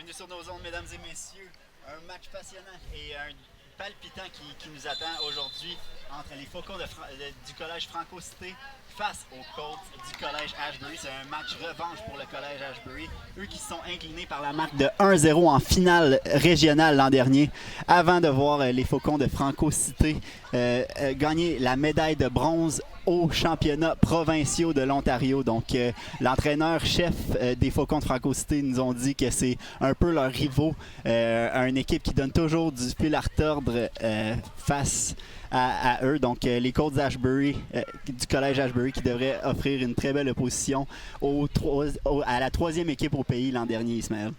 Bienvenue sur nos ondes, mesdames et messieurs. Un match passionnant et un palpitant qui nous attend aujourd'hui entre les Faucons du Collège Franco-Cité face aux Colts du Collège Ashbury. C'est un match revanche pour le Collège Ashbury. Eux qui se sont inclinés par la marque de 1-0 en finale régionale l'an dernier, avant de voir les Faucons de Franco-Cité gagner la médaille de bronze aux championnats provinciaux de l'Ontario. Donc, l'entraîneur-chef des Faucons de Franco-Cité nous ont dit que c'est un peu leur rivaux, une équipe qui donne toujours du fil à retordre face à eux. Donc, les Colts d'Ashbury, du Collège Ashbury, qui devraient offrir une très belle opposition à la troisième équipe au pays l'an dernier, Ismaël.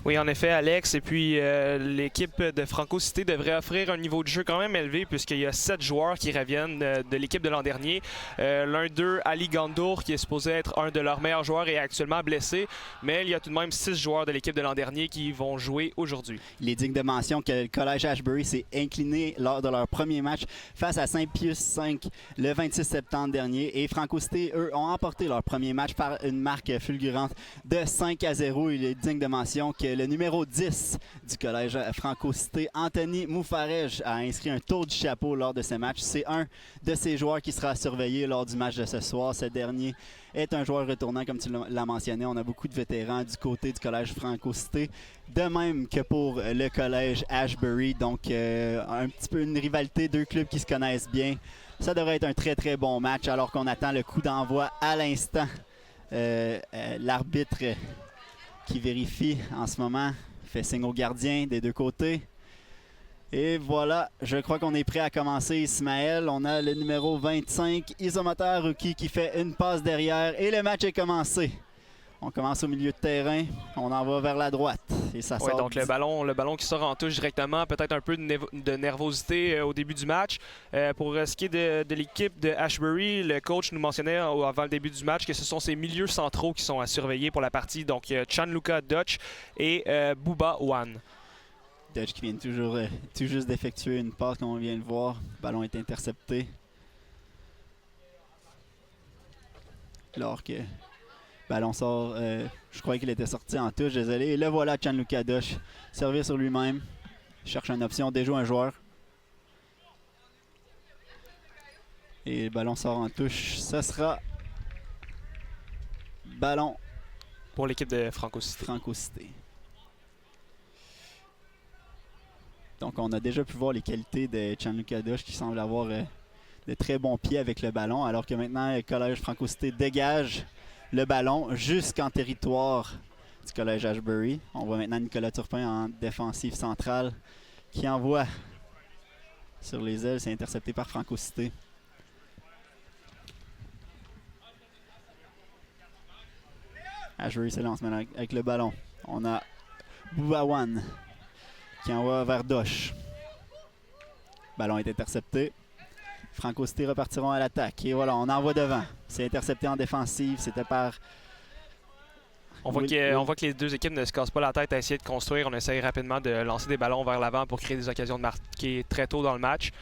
Oui, en effet, Alex. Et puis, l'équipe de Franco-Cité devrait offrir un niveau de jeu quand même élevé puisqu'il y a 7 joueurs qui reviennent de l'équipe de l'an dernier. L'un d'eux, Ali Gandour, qui est supposé être un de leurs meilleurs joueurs, est actuellement blessé. Mais il y a tout de même 6 joueurs de l'équipe de l'an dernier qui vont jouer aujourd'hui. Il est digne de mention que le Collège Ashbury s'est incliné lors de leur premier match face à Saint-Pius V le 26 septembre dernier. Et Franco-Cité, eux, ont emporté leur premier match par une marque fulgurante de 5-0. Il est digne de mention que le numéro 10 du Collège Franco-Cité, Anthony Moufarej, a inscrit un tour du chapeau lors de ce match. C'est un de ces joueurs qui sera surveillé lors du match de ce soir. Ce dernier est un joueur retournant, comme tu l'as mentionné. On a beaucoup de vétérans du côté du Collège Franco-Cité, de même que pour le Collège Ashbury. Donc, un petit peu une rivalité, deux clubs qui se connaissent bien. Ça devrait être un très, très bon match alors qu'on attend le coup d'envoi à l'instant. L'arbitre qui vérifie en ce moment, fait signe au gardien des deux côtés. Et voilà, je crois qu'on est prêt à commencer, Ismaël. On a le numéro 25, Isomata Rookie, qui fait une passe derrière et le match est commencé. On commence au milieu de terrain, on en va vers la droite et ça sort. Donc le ballon qui sort en touche directement, peut-être un peu de nervosité au début du match. Pour ce qui est de l'équipe de Ashbury, le coach nous mentionnait avant le début du match que ce sont ces milieux centraux qui sont à surveiller pour la partie. Donc Gianluca Dutch et Bouba Wan. Dutch qui vient tout juste d'effectuer une passe comme on vient de voir. Le ballon est intercepté. Alors que le ballon sort, je croyais qu'il était sorti en touche, désolé. Et le voilà, Gianluca Dutch, servir sur lui-même. Cherche une option, déjoue un joueur. Et le ballon sort en touche. Ce sera ballon pour l'équipe de Franco-Cité. Donc, on a déjà pu voir les qualités de Gianluca Dutch qui semble avoir de très bons pieds avec le ballon, alors que maintenant, le Collège Franco-Cité dégage le ballon jusqu'en territoire du Collège Ashbury. On voit maintenant Nicolas Turpin en défensive centrale qui envoie sur les ailes. C'est intercepté par Franco-Cité. Ashbury s'élance maintenant avec le ballon. On a Boubawan qui envoie vers Dosh. Le ballon est intercepté. Franco-Cité repartiront à l'attaque. Et voilà, on envoie devant. C'est intercepté en défensive. C'était par... On voit que les deux équipes ne se cassent pas la tête à essayer de construire. On essaye rapidement de lancer des ballons vers l'avant pour créer des occasions de marquer très tôt dans le match.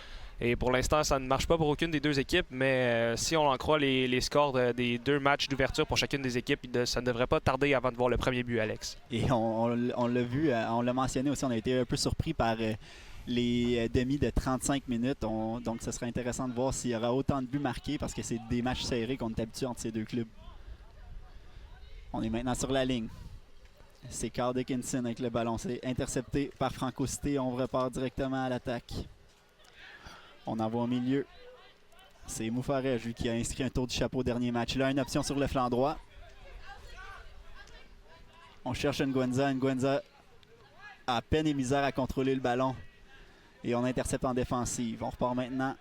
Et pour l'instant, ça ne marche pas pour aucune des deux équipes, mais si on en croit les scores des deux matchs d'ouverture pour chacune des équipes, ça ne devrait pas tarder avant de voir le premier but, Alex. Et on l'a vu, on l'a mentionné aussi, on a été un peu surpris par les demi de 35 minutes. Donc, ce sera intéressant de voir s'il y aura autant de buts marqués parce que c'est des matchs serrés qu'on est habitué entre ces deux clubs. On est maintenant sur la ligne. C'est Carl Dickinson avec le ballon. C'est intercepté par Franco-Cité. On repart directement à l'attaque. On envoie au milieu. C'est Moufarej, lui, qui a inscrit un tour du chapeau au dernier match. Il a une option sur le flanc droit. On cherche Nguenza. Nguenza a peine et misère à contrôler le ballon. Et on intercepte en défensive. On repart maintenant.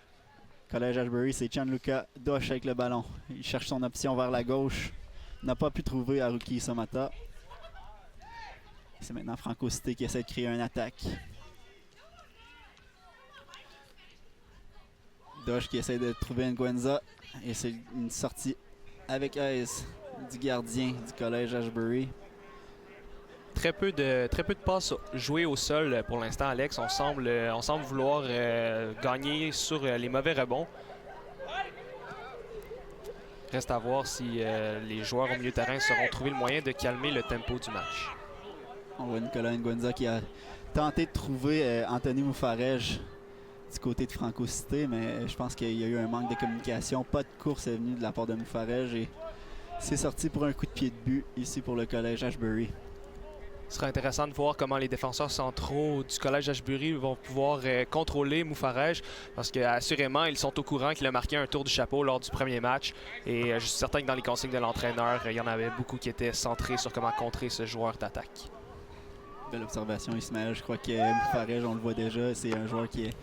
Collège Ashbury, c'est Gianluca Dutch avec le ballon. Il cherche son option vers la gauche. N'a pas pu trouver Haruki Isomata. C'est maintenant Franco-Cité qui essaie de créer une attaque. Dutch qui essaie de trouver Nguenza. Et c'est une sortie avec aise du gardien du Collège Ashbury. Très peu de passes jouées au sol pour l'instant, Alex. On semble vouloir gagner sur les mauvais rebonds. Reste à voir si les joueurs au milieu de terrain sauront trouver le moyen de calmer le tempo du match. On voit Nicolas Nguenza qui a tenté de trouver Anthony Moufarège du côté de Franco-Cité, mais je pense qu'il y a eu un manque de communication. Pas de course est venue de la part de Moufarège et c'est sorti pour un coup de pied de but ici pour le collège Ashbury. Ce sera intéressant de voir comment les défenseurs centraux du collège Ashbury vont pouvoir contrôler Moufarège parce qu'assurément, ils sont au courant qu'il a marqué un tour du chapeau lors du premier match. Et je suis certain que dans les consignes de l'entraîneur, il y en avait beaucoup qui étaient centrés sur comment contrer ce joueur d'attaque. Belle observation, Ismaël. Je crois que Moufarège, on le voit déjà, c'est un joueur qui est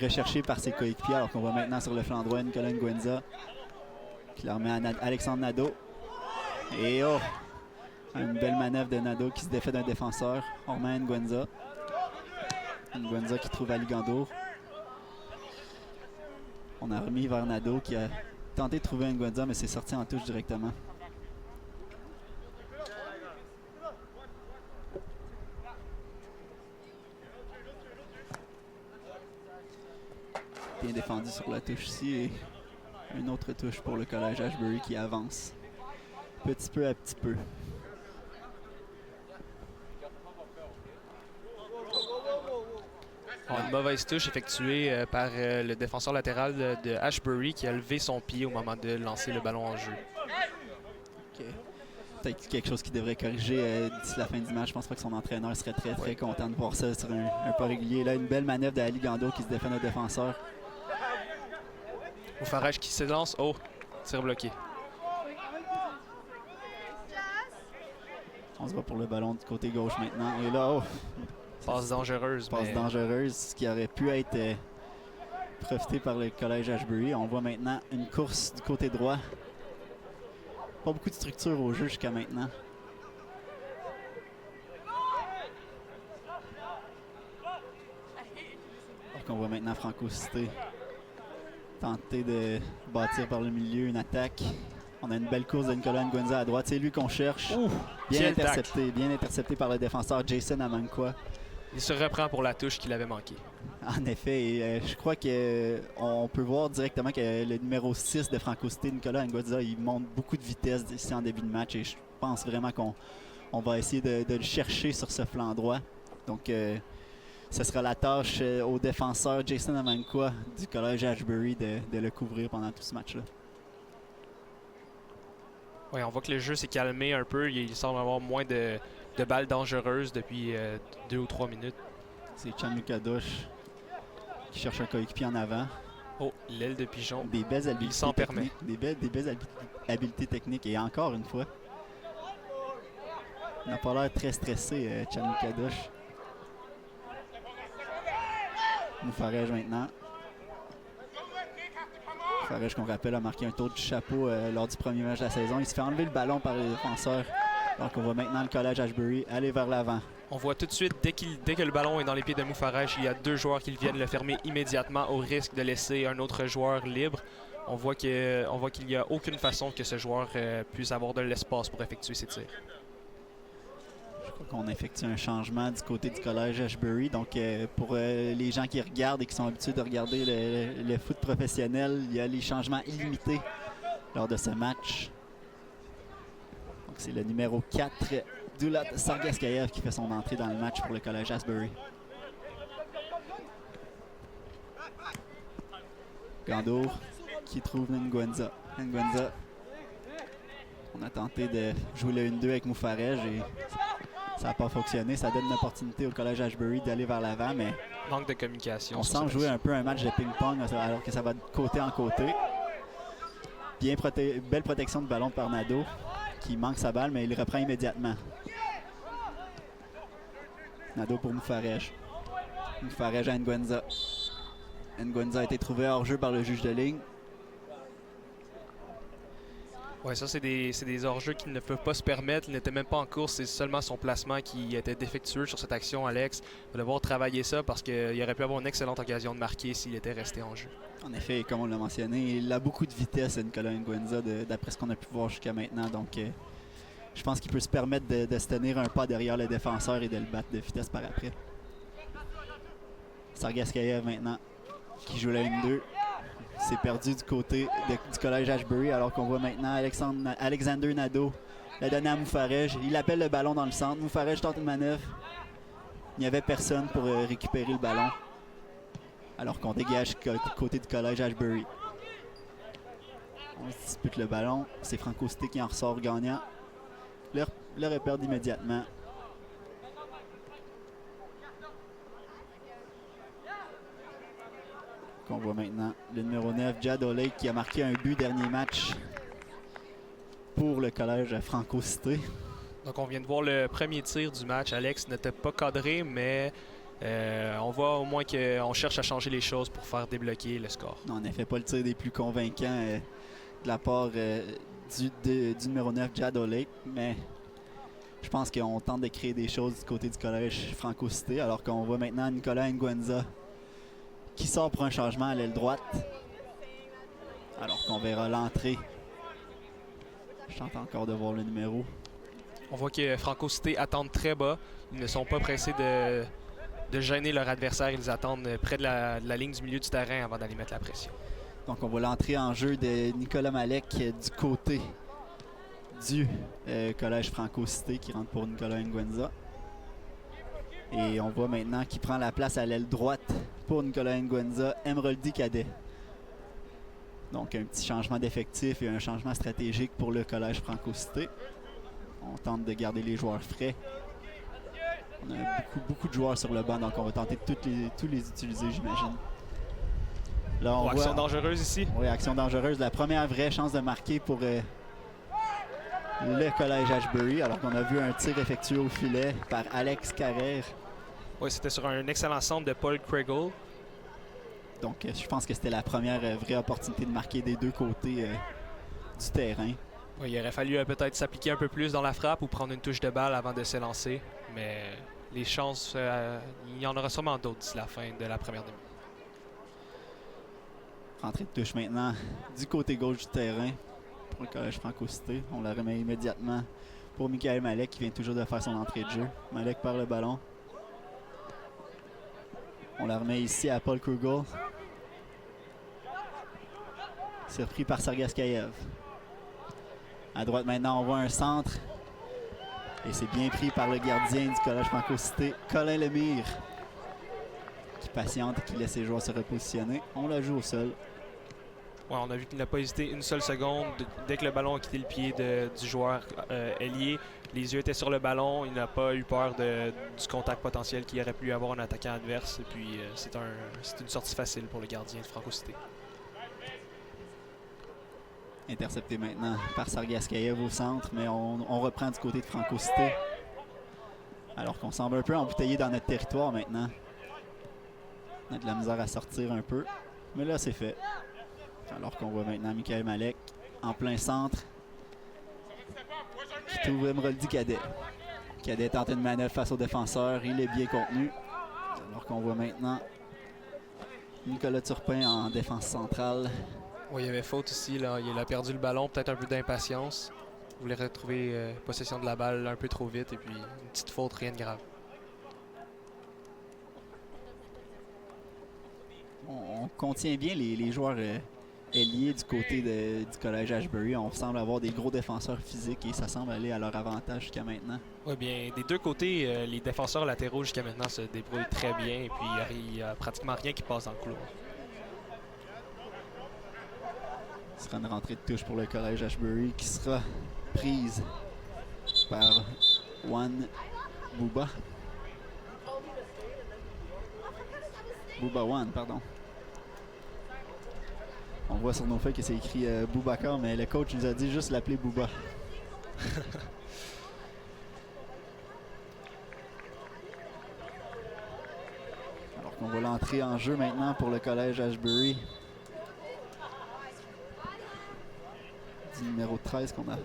recherché par ses coéquipiers. Alors qu'on voit maintenant sur le flanc droit Nicolas Nguenza qui la remet à Alexandre Nadeau. Et oh! Une belle manœuvre de Nadeau qui se défait d'un défenseur. On remet à Nguenza. Nguenza qui trouve Ali Gandour. On a remis vers Nadeau qui a tenté de trouver Nguenza, mais c'est sorti en touche directement. Bien défendu sur la touche ici. Et une autre touche pour le collège Ashbury qui avance petit peu à petit peu. Une mauvaise touche effectuée par le défenseur latéral de Ashbury qui a levé son pied au moment de lancer le ballon en jeu. Okay. Peut-être quelque chose qui devrait corriger d'ici la fin du match. Je pense pas que son entraîneur serait très content de voir ça sur un pas régulier. Là, une belle manœuvre d'Ali Gando qui se défend d'un défenseur. Moufarège qui se lance. Oh, tir bloqué. On se va pour le ballon du côté gauche maintenant. Et là, oh! Passe dangereuse. Passe dangereuse, ce qui aurait pu être profité par le collège Ashbury. On voit maintenant une course du côté droit. Pas beaucoup de structure au jeu jusqu'à maintenant. Alors qu'on voit maintenant Franco-Cité tenter de bâtir par le milieu une attaque. On a une belle course de Nicolas Nguenza à droite. C'est lui qu'on cherche. Bien intercepté par le défenseur Jason Amankwa. Il se reprend pour la touche qu'il avait manquée. En effet, et je crois qu'on peut voir directement que le numéro 6 de Franco-Cité, Nicolas Nguenza, il monte beaucoup de vitesse ici en début de match et je pense vraiment qu'on va essayer de le chercher sur ce flanc droit. Donc, ce sera la tâche au défenseur Jason Amankwa du collège Ashbury de le couvrir pendant tout ce match-là. Oui, on voit que le jeu s'est calmé un peu. Il semble avoir moins de balles dangereuses depuis 2 ou 3 minutes. C'est Gianluca Doche qui cherche un coéquipier en avant. Oh, l'aile de pigeon. Des belles habiletés il s'en permet. Des belles habiletés techniques. Et encore une fois, il n'a pas l'air très stressé, Gianluca Doche. Moufarège maintenant. Moufarège, qu'on rappelle, a marqué un tour du chapeau lors du premier match de la saison. Il se fait enlever le ballon par les défenseurs. Donc on voit maintenant le collège Ashbury aller vers l'avant. On voit tout de suite, dès que le ballon est dans les pieds de Moufarège, il y a 2 joueurs qui viennent le fermer immédiatement au risque de laisser un autre joueur libre. On voit qu'il n'y a aucune façon que ce joueur puisse avoir de l'espace pour effectuer ses tirs. Je crois qu'on effectue un changement du côté du collège Ashbury. Donc pour les gens qui regardent et qui sont habitués de regarder le foot professionnel, il y a les changements illimités lors de ce match. Donc c'est le numéro 4, Doulat Sargaskayev, qui fait son entrée dans le match pour le collège Ashbury. Gandour qui trouve Nguenza. Nguenza, on a tenté de jouer le 1-2 avec Moufarège et ça n'a pas fonctionné. Ça donne une opportunité au collège Ashbury d'aller vers l'avant, mais manque de communication. On semble jouer un peu un match de ping-pong alors que ça va de côté en côté. Belle protection de ballon par Nadeau, qui manque sa balle, mais il reprend immédiatement. Nadeau pour Moufarège. Moufarège à Nguenza. Nguenza a été trouvé hors jeu par le juge de ligne. Oui, ça, c'est des hors-jeux qui ne peuvent pas se permettre. Il n'était même pas en course. C'est seulement son placement qui était défectueux sur cette action, Alex. Il va devoir travailler ça parce qu'il aurait pu avoir une excellente occasion de marquer s'il était resté en jeu. En effet, comme on l'a mentionné, il a beaucoup de vitesse, Nicolas Nguenza, d'après ce qu'on a pu voir jusqu'à maintenant. Donc, je pense qu'il peut se permettre de se tenir un pas derrière le défenseur et de le battre de vitesse par après. Sargaskayev maintenant, qui joue la 1-2. s'est perdu du côté du collège Ashbury, alors qu'on voit maintenant Alexander Nadeau la donner à Moufarège. Il appelle le ballon dans le centre. Moufarège tente une manœuvre. Il n'y avait personne pour récupérer le ballon, alors qu'on dégage côté du collège Ashbury. On se dispute le ballon. C'est Franco Cité qui en ressort gagnant. Le repère immédiatement. Qu'on voit maintenant le numéro 9, Jad O'Lake, qui a marqué un but dernier match pour le collège Franco Cité. Donc on vient de voir le premier tir du match. Alex n'était pas cadré, mais on voit au moins qu'on cherche à changer les choses pour faire débloquer le score. Non, en effet, pas le tir des plus convaincants de la part du numéro 9, Jad O'Lake, mais je pense qu'on tente de créer des choses du côté du collège Franco Cité, alors qu'on voit maintenant Nicolas Nguenza qui sort pour un changement à l'aile droite, alors qu'on verra l'entrée. Je tente encore de voir le numéro. On voit que Franco Cité attendent très bas. Ils ne sont pas pressés de gêner leur adversaire. Ils attendent près de la ligne du milieu du terrain avant d'aller mettre la pression. Donc on voit l'entrée en jeu de Nicolas Malek du côté du collège Franco Cité qui rentre pour Nicolas Nguenza. Et on voit maintenant qu'il prend la place à l'aile droite pour Nicolas Nguenza, Emeraldi Cadet. Donc un petit changement d'effectif et un changement stratégique pour le collège Franco Cité. On tente de garder les joueurs frais. On a beaucoup de joueurs sur le banc, donc on va tenter de tous les utiliser, j'imagine. Là, on voit action dangereuse ici. Oui, action dangereuse. La première vraie chance de marquer pour le collège Ashbury, alors qu'on a vu un tir effectué au filet par Alex Carrère. Oui, c'était sur un excellent centre de Paul Craigle. Donc, je pense que c'était la première vraie opportunité de marquer des deux côtés du terrain. Oui, il aurait fallu peut-être s'appliquer un peu plus dans la frappe ou prendre une touche de balle avant de s'élancer. Mais les chances, il y en aura sûrement d'autres d'ici la fin de la première demi. Rentrée de touche maintenant du côté gauche du terrain pour le collège Franco Cité. On la remet immédiatement pour Michael Malek qui vient toujours de faire son entrée de jeu. Malek perd le ballon. On la remet ici à Paul Krugel. C'est repris par Sergaskayev. À droite maintenant, on voit un centre. Et c'est bien pris par le gardien du collège Franco Cité, Colin Lemire, qui patiente et qui laisse ses joueurs se repositionner. On la joue au sol. Ouais, on a vu qu'il n'a pas hésité une seule seconde. Dès que le ballon a quitté le pied du joueur ailier, les yeux étaient sur le ballon. Il n'a pas eu peur du contact potentiel qu'il aurait pu avoir en attaquant adverse. Et puis, c'est une sortie facile pour le gardien de Franco Cité. Intercepté maintenant par Sergaskayev au centre, mais on reprend du côté de Franco Cité. Alors qu'on semble un peu embouteillé dans notre territoire maintenant. On a de la misère à sortir un peu. Mais là, c'est fait. Alors qu'on voit maintenant Michael Malek en plein centre. Qui trouve Emeraldi Cadet. Cadet tente une manœuvre face au défenseur. Il est bien contenu. Alors qu'on voit maintenant Nicolas Turpin en défense centrale. Oui, il y avait faute ici. Là. Il a perdu le ballon, peut-être un peu d'impatience. Il voulait retrouver possession de la balle un peu trop vite. Et puis, une petite faute, rien de grave. On contient bien les joueurs ailiers du côté du collège Ashbury. On semble avoir des gros défenseurs physiques et ça semble aller à leur avantage jusqu'à maintenant. Oui, bien, des deux côtés, les défenseurs latéraux jusqu'à maintenant se débrouillent très bien. Et puis, il n'y a pratiquement rien qui passe dans le couloir. Ce sera une rentrée de touche pour le collège Ashbury qui sera prise par Juan Bouba. Bouba One, pardon. On voit sur nos feuilles que c'est écrit Boubacar, mais le coach nous a dit juste l'appeler Bouba. Alors qu'on voit l'entrée en jeu maintenant pour le collège Ashbury. Du numéro 13 qu'on a.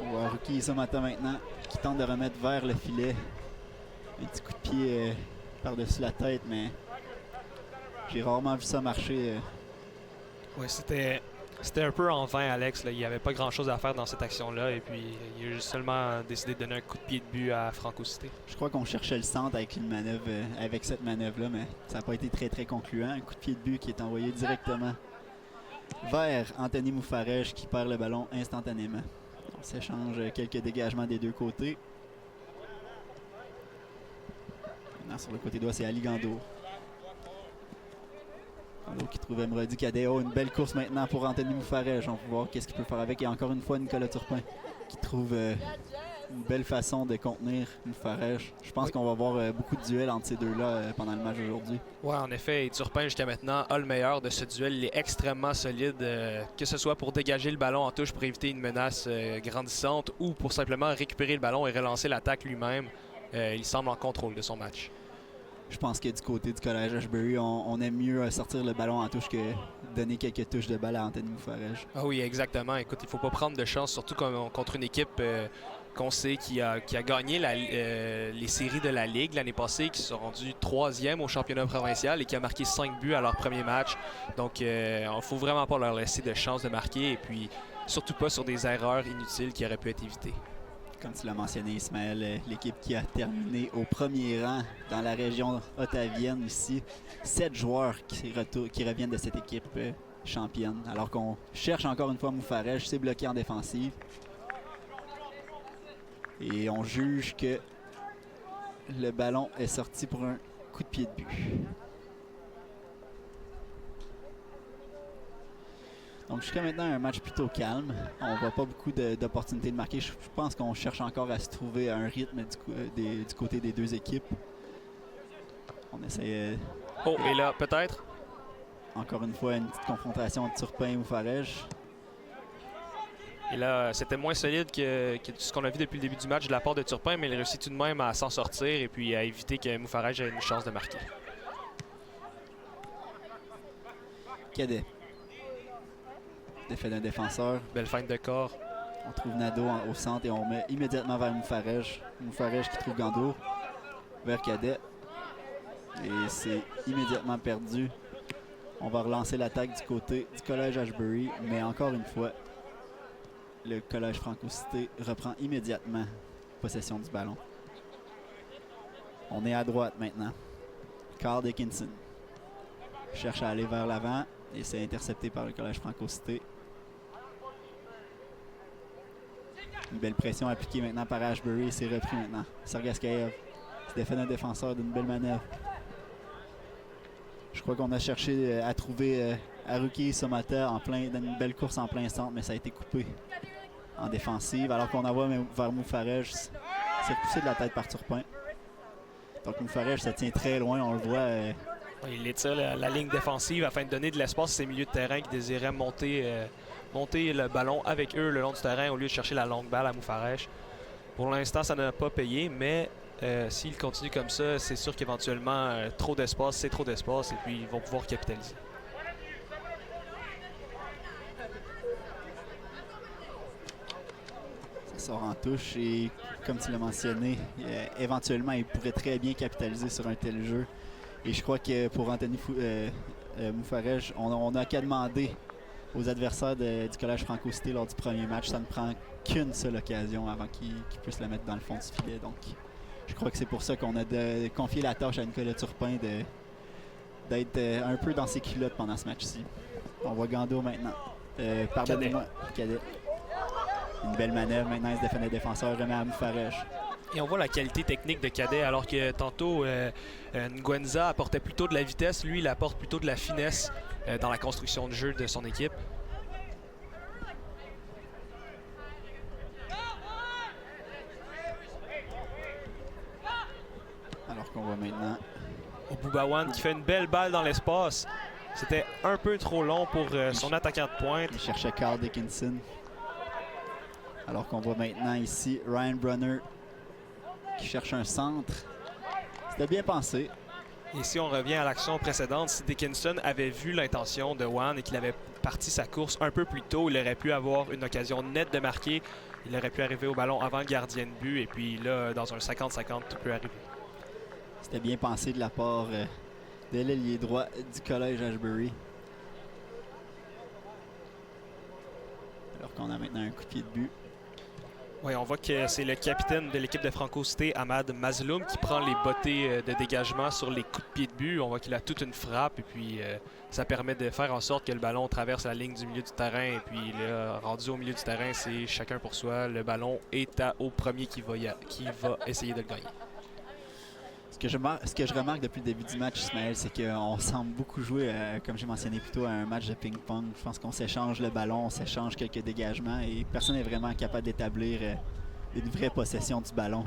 On voit Ruki Isamata maintenant qui tente de remettre vers le filet. Un petit coup de pied par-dessus la tête, mais j'ai rarement vu ça marcher. Oui, c'était C'était un peu en vain, Alex. Là. Il n'y avait pas grand-chose à faire dans cette action-là. Et puis, il a seulement décidé de donner un coup de pied de but à Franco Cité. Je crois qu'on cherchait le centre avec une manœuvre, avec cette manœuvre-là, mais ça n'a pas été très très concluant. Un coup de pied de but qui est envoyé directement vers Anthony Moufarège qui perd le ballon instantanément. On s'échange quelques dégagements des deux côtés. Maintenant, sur le côté droit, c'est Ali Gandour. Gandour qui trouve Emeraudy Cadet. Oh, une belle course maintenant pour Anthony Moufarège. On va voir qu'est-ce qu'il peut faire avec. Et encore une fois, Nicolas Turpin qui trouve une belle façon de contenir Moufarège. Je pense qu'on va voir beaucoup de duels entre ces deux-là pendant le match aujourd'hui. Oui, en effet. Et Turpin, jusqu'à maintenant, a le meilleur de ce duel. Il est extrêmement solide, que ce soit pour dégager le ballon en touche pour éviter une menace grandissante ou pour simplement récupérer le ballon et relancer l'attaque lui-même. Il semble en contrôle de son match. Je pense que du côté du collège Ashbury, on aime mieux sortir le ballon en touche que donner quelques touches de balle à Anthony Moufarège. Ah oui, exactement. Écoute, il ne faut pas prendre de chance, surtout contre une équipe qu'on sait qui a gagné les séries de la Ligue l'année passée, qui se sont rendus 3e au championnat provincial et qui a marqué 5 buts à leur premier match. Donc, il ne faut vraiment pas leur laisser de chance de marquer et puis surtout pas sur des erreurs inutiles qui auraient pu être évitées. Comme tu l'as mentionné, Ismaël, l'équipe qui a terminé au premier rang dans la région ottavienne ici. 7 joueurs qui reviennent de cette équipe championne. Alors qu'on cherche encore une fois Moufarège, c'est bloqué en défensive. Et on juge que le ballon est sorti pour un coup de pied de but. Donc jusqu'à maintenant, un match plutôt calme. On voit pas beaucoup d'opportunités de marquer. Je pense qu'on cherche encore à se trouver un rythme du côté des deux équipes. On essaie... Oh, et là, peut-être? Encore une fois, une petite confrontation entre Turpin et Moufarège. Et là, c'était moins solide que ce qu'on a vu depuis le début du match de la part de Turpin, mais il réussit tout de même à s'en sortir et puis à éviter que Moufarège ait une chance de marquer. Cadet. Défait d'un défenseur. Belle feinte de corps. On trouve Nadeau au centre et on met immédiatement vers Moufarège. Moufarège qui trouve Gandour vers Cadet. Et c'est immédiatement perdu. On va relancer l'attaque du côté du collège Ashbury, mais encore une fois, le collège Franco Cité reprend immédiatement possession du ballon. On est à droite maintenant. Carl Dickinson cherche à aller vers l'avant et c'est intercepté par le collège Franco Cité. Une belle pression appliquée maintenant par Ashbury et c'est repris maintenant. Sergaskaev se défait d'un défenseur d'une belle manœuvre. Je crois qu'on a cherché à trouver Haruki Somata dans une belle course en plein centre, mais ça a été coupé en défensive. Alors qu'on envoie vers Moufarège, c'est repoussé de la tête par Turpin. Donc Moufarège se tient très loin, on le voit. Il étire la ligne défensive afin de donner de l'espace à ses milieux de terrain qui désiraient monter le ballon avec eux le long du terrain au lieu de chercher la longue balle à Moufarège. Pour l'instant, ça n'a pas payé, mais s'il continue comme ça, c'est sûr qu'éventuellement, trop d'espace, c'est trop d'espace et puis ils vont pouvoir capitaliser. Ça sort en touche et comme tu l'as mentionné, éventuellement, il pourrait très bien capitaliser sur un tel jeu. Et je crois que pour Anthony Moufarège, on n'a qu'à demander aux adversaires du collège Franco Cité lors du premier match. Ça ne prend qu'une seule occasion avant qu'il puisse la mettre dans le fond du filet. Donc, je crois que c'est pour ça qu'on a confié la tâche à Nicolas Turpin d'être un peu dans ses culottes pendant ce match-ci. On voit Gandour maintenant. Pardonnez-moi, Cadet. Une belle manœuvre. Maintenant, il se défend le défenseur, remet à Moufarège. Et on voit la qualité technique de Cadet, alors que tantôt, Nguenza apportait plutôt de la vitesse. Lui, il apporte plutôt de la finesse dans la construction de jeu de son équipe. Alors qu'on voit maintenant Boubawan qui fait une belle balle dans l'espace. C'était un peu trop long pour son attaquant de pointe. Il cherchait Carl Dickinson. Alors qu'on voit maintenant ici Ryan Brunner qui cherche un centre. C'était bien pensé. Et si on revient à l'action précédente, si Dickinson avait vu l'intention de Wan et qu'il avait parti sa course un peu plus tôt, il aurait pu avoir une occasion nette de marquer. Il aurait pu arriver au ballon avant le gardien de but. Et puis là, dans un 50-50, tout peut arriver. C'était bien pensé de la part de l'ailier droit du collège Ashbury. Alors qu'on a maintenant un coup de pied de but. Oui, on voit que c'est le capitaine de l'équipe de Franco Cité, Ahmad Mazloum, qui prend les bottées de dégagement sur les coups de pied de but. On voit qu'il a toute une frappe et puis ça permet de faire en sorte que le ballon traverse la ligne du milieu du terrain. Et puis là, rendu au milieu du terrain, c'est chacun pour soi. Le ballon est au premier qui va essayer de le gagner. Ce que je remarque depuis le début du match, Ismaël, c'est qu'on semble beaucoup jouer, comme j'ai mentionné plus tôt, à un match de ping-pong. Je pense qu'on s'échange le ballon, on s'échange quelques dégagements et personne n'est vraiment capable d'établir une vraie possession du ballon.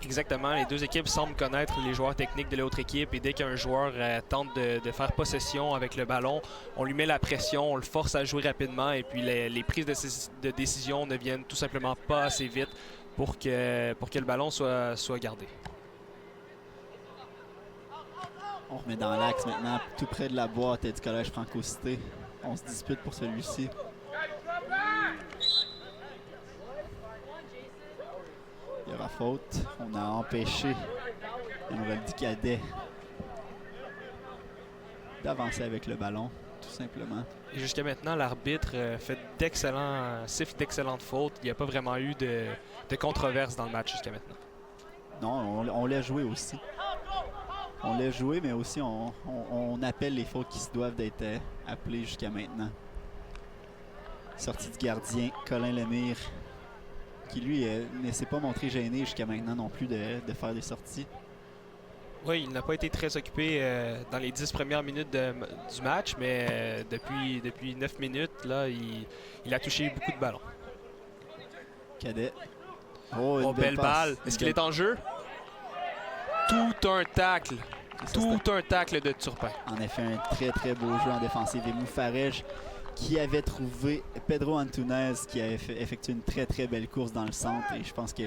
Exactement. Les deux équipes semblent connaître les joueurs techniques de l'autre équipe et dès qu'un joueur tente de faire possession avec le ballon, on lui met la pression, on le force à jouer rapidement et puis les prises de décision ne viennent tout simplement pas assez vite pour que le ballon soit gardé. On remet dans l'axe maintenant, tout près de la boîte du collège Franco Cité. On se dispute pour celui-ci. Il y aura faute. On a empêché Emeraldi Cadet d'avancer avec le ballon, tout simplement. Et jusqu'à maintenant, l'arbitre siffle d'excellentes fautes. Il n'y a pas vraiment eu de controverse dans le match jusqu'à maintenant. Non, on l'a joué aussi. On l'a joué, mais aussi on appelle les fautes qui se doivent d'être appelées jusqu'à maintenant. Sortie du gardien, Colin Lemire, qui lui ne s'est pas montré gêné jusqu'à maintenant non plus de faire des sorties. Oui, il n'a pas été très occupé dans les 10 premières minutes du match, mais depuis 9 minutes, là, il a touché beaucoup de ballons. Cadet. Oh, une belle balle. Est-ce qu'il est en jeu? Tout un tacle. Un tacle de Turpin. En effet, un très très beau jeu en défensive. Et Moufarège qui avait trouvé Pedro Antunes qui a effectué une très très belle course dans le centre. Et je pense que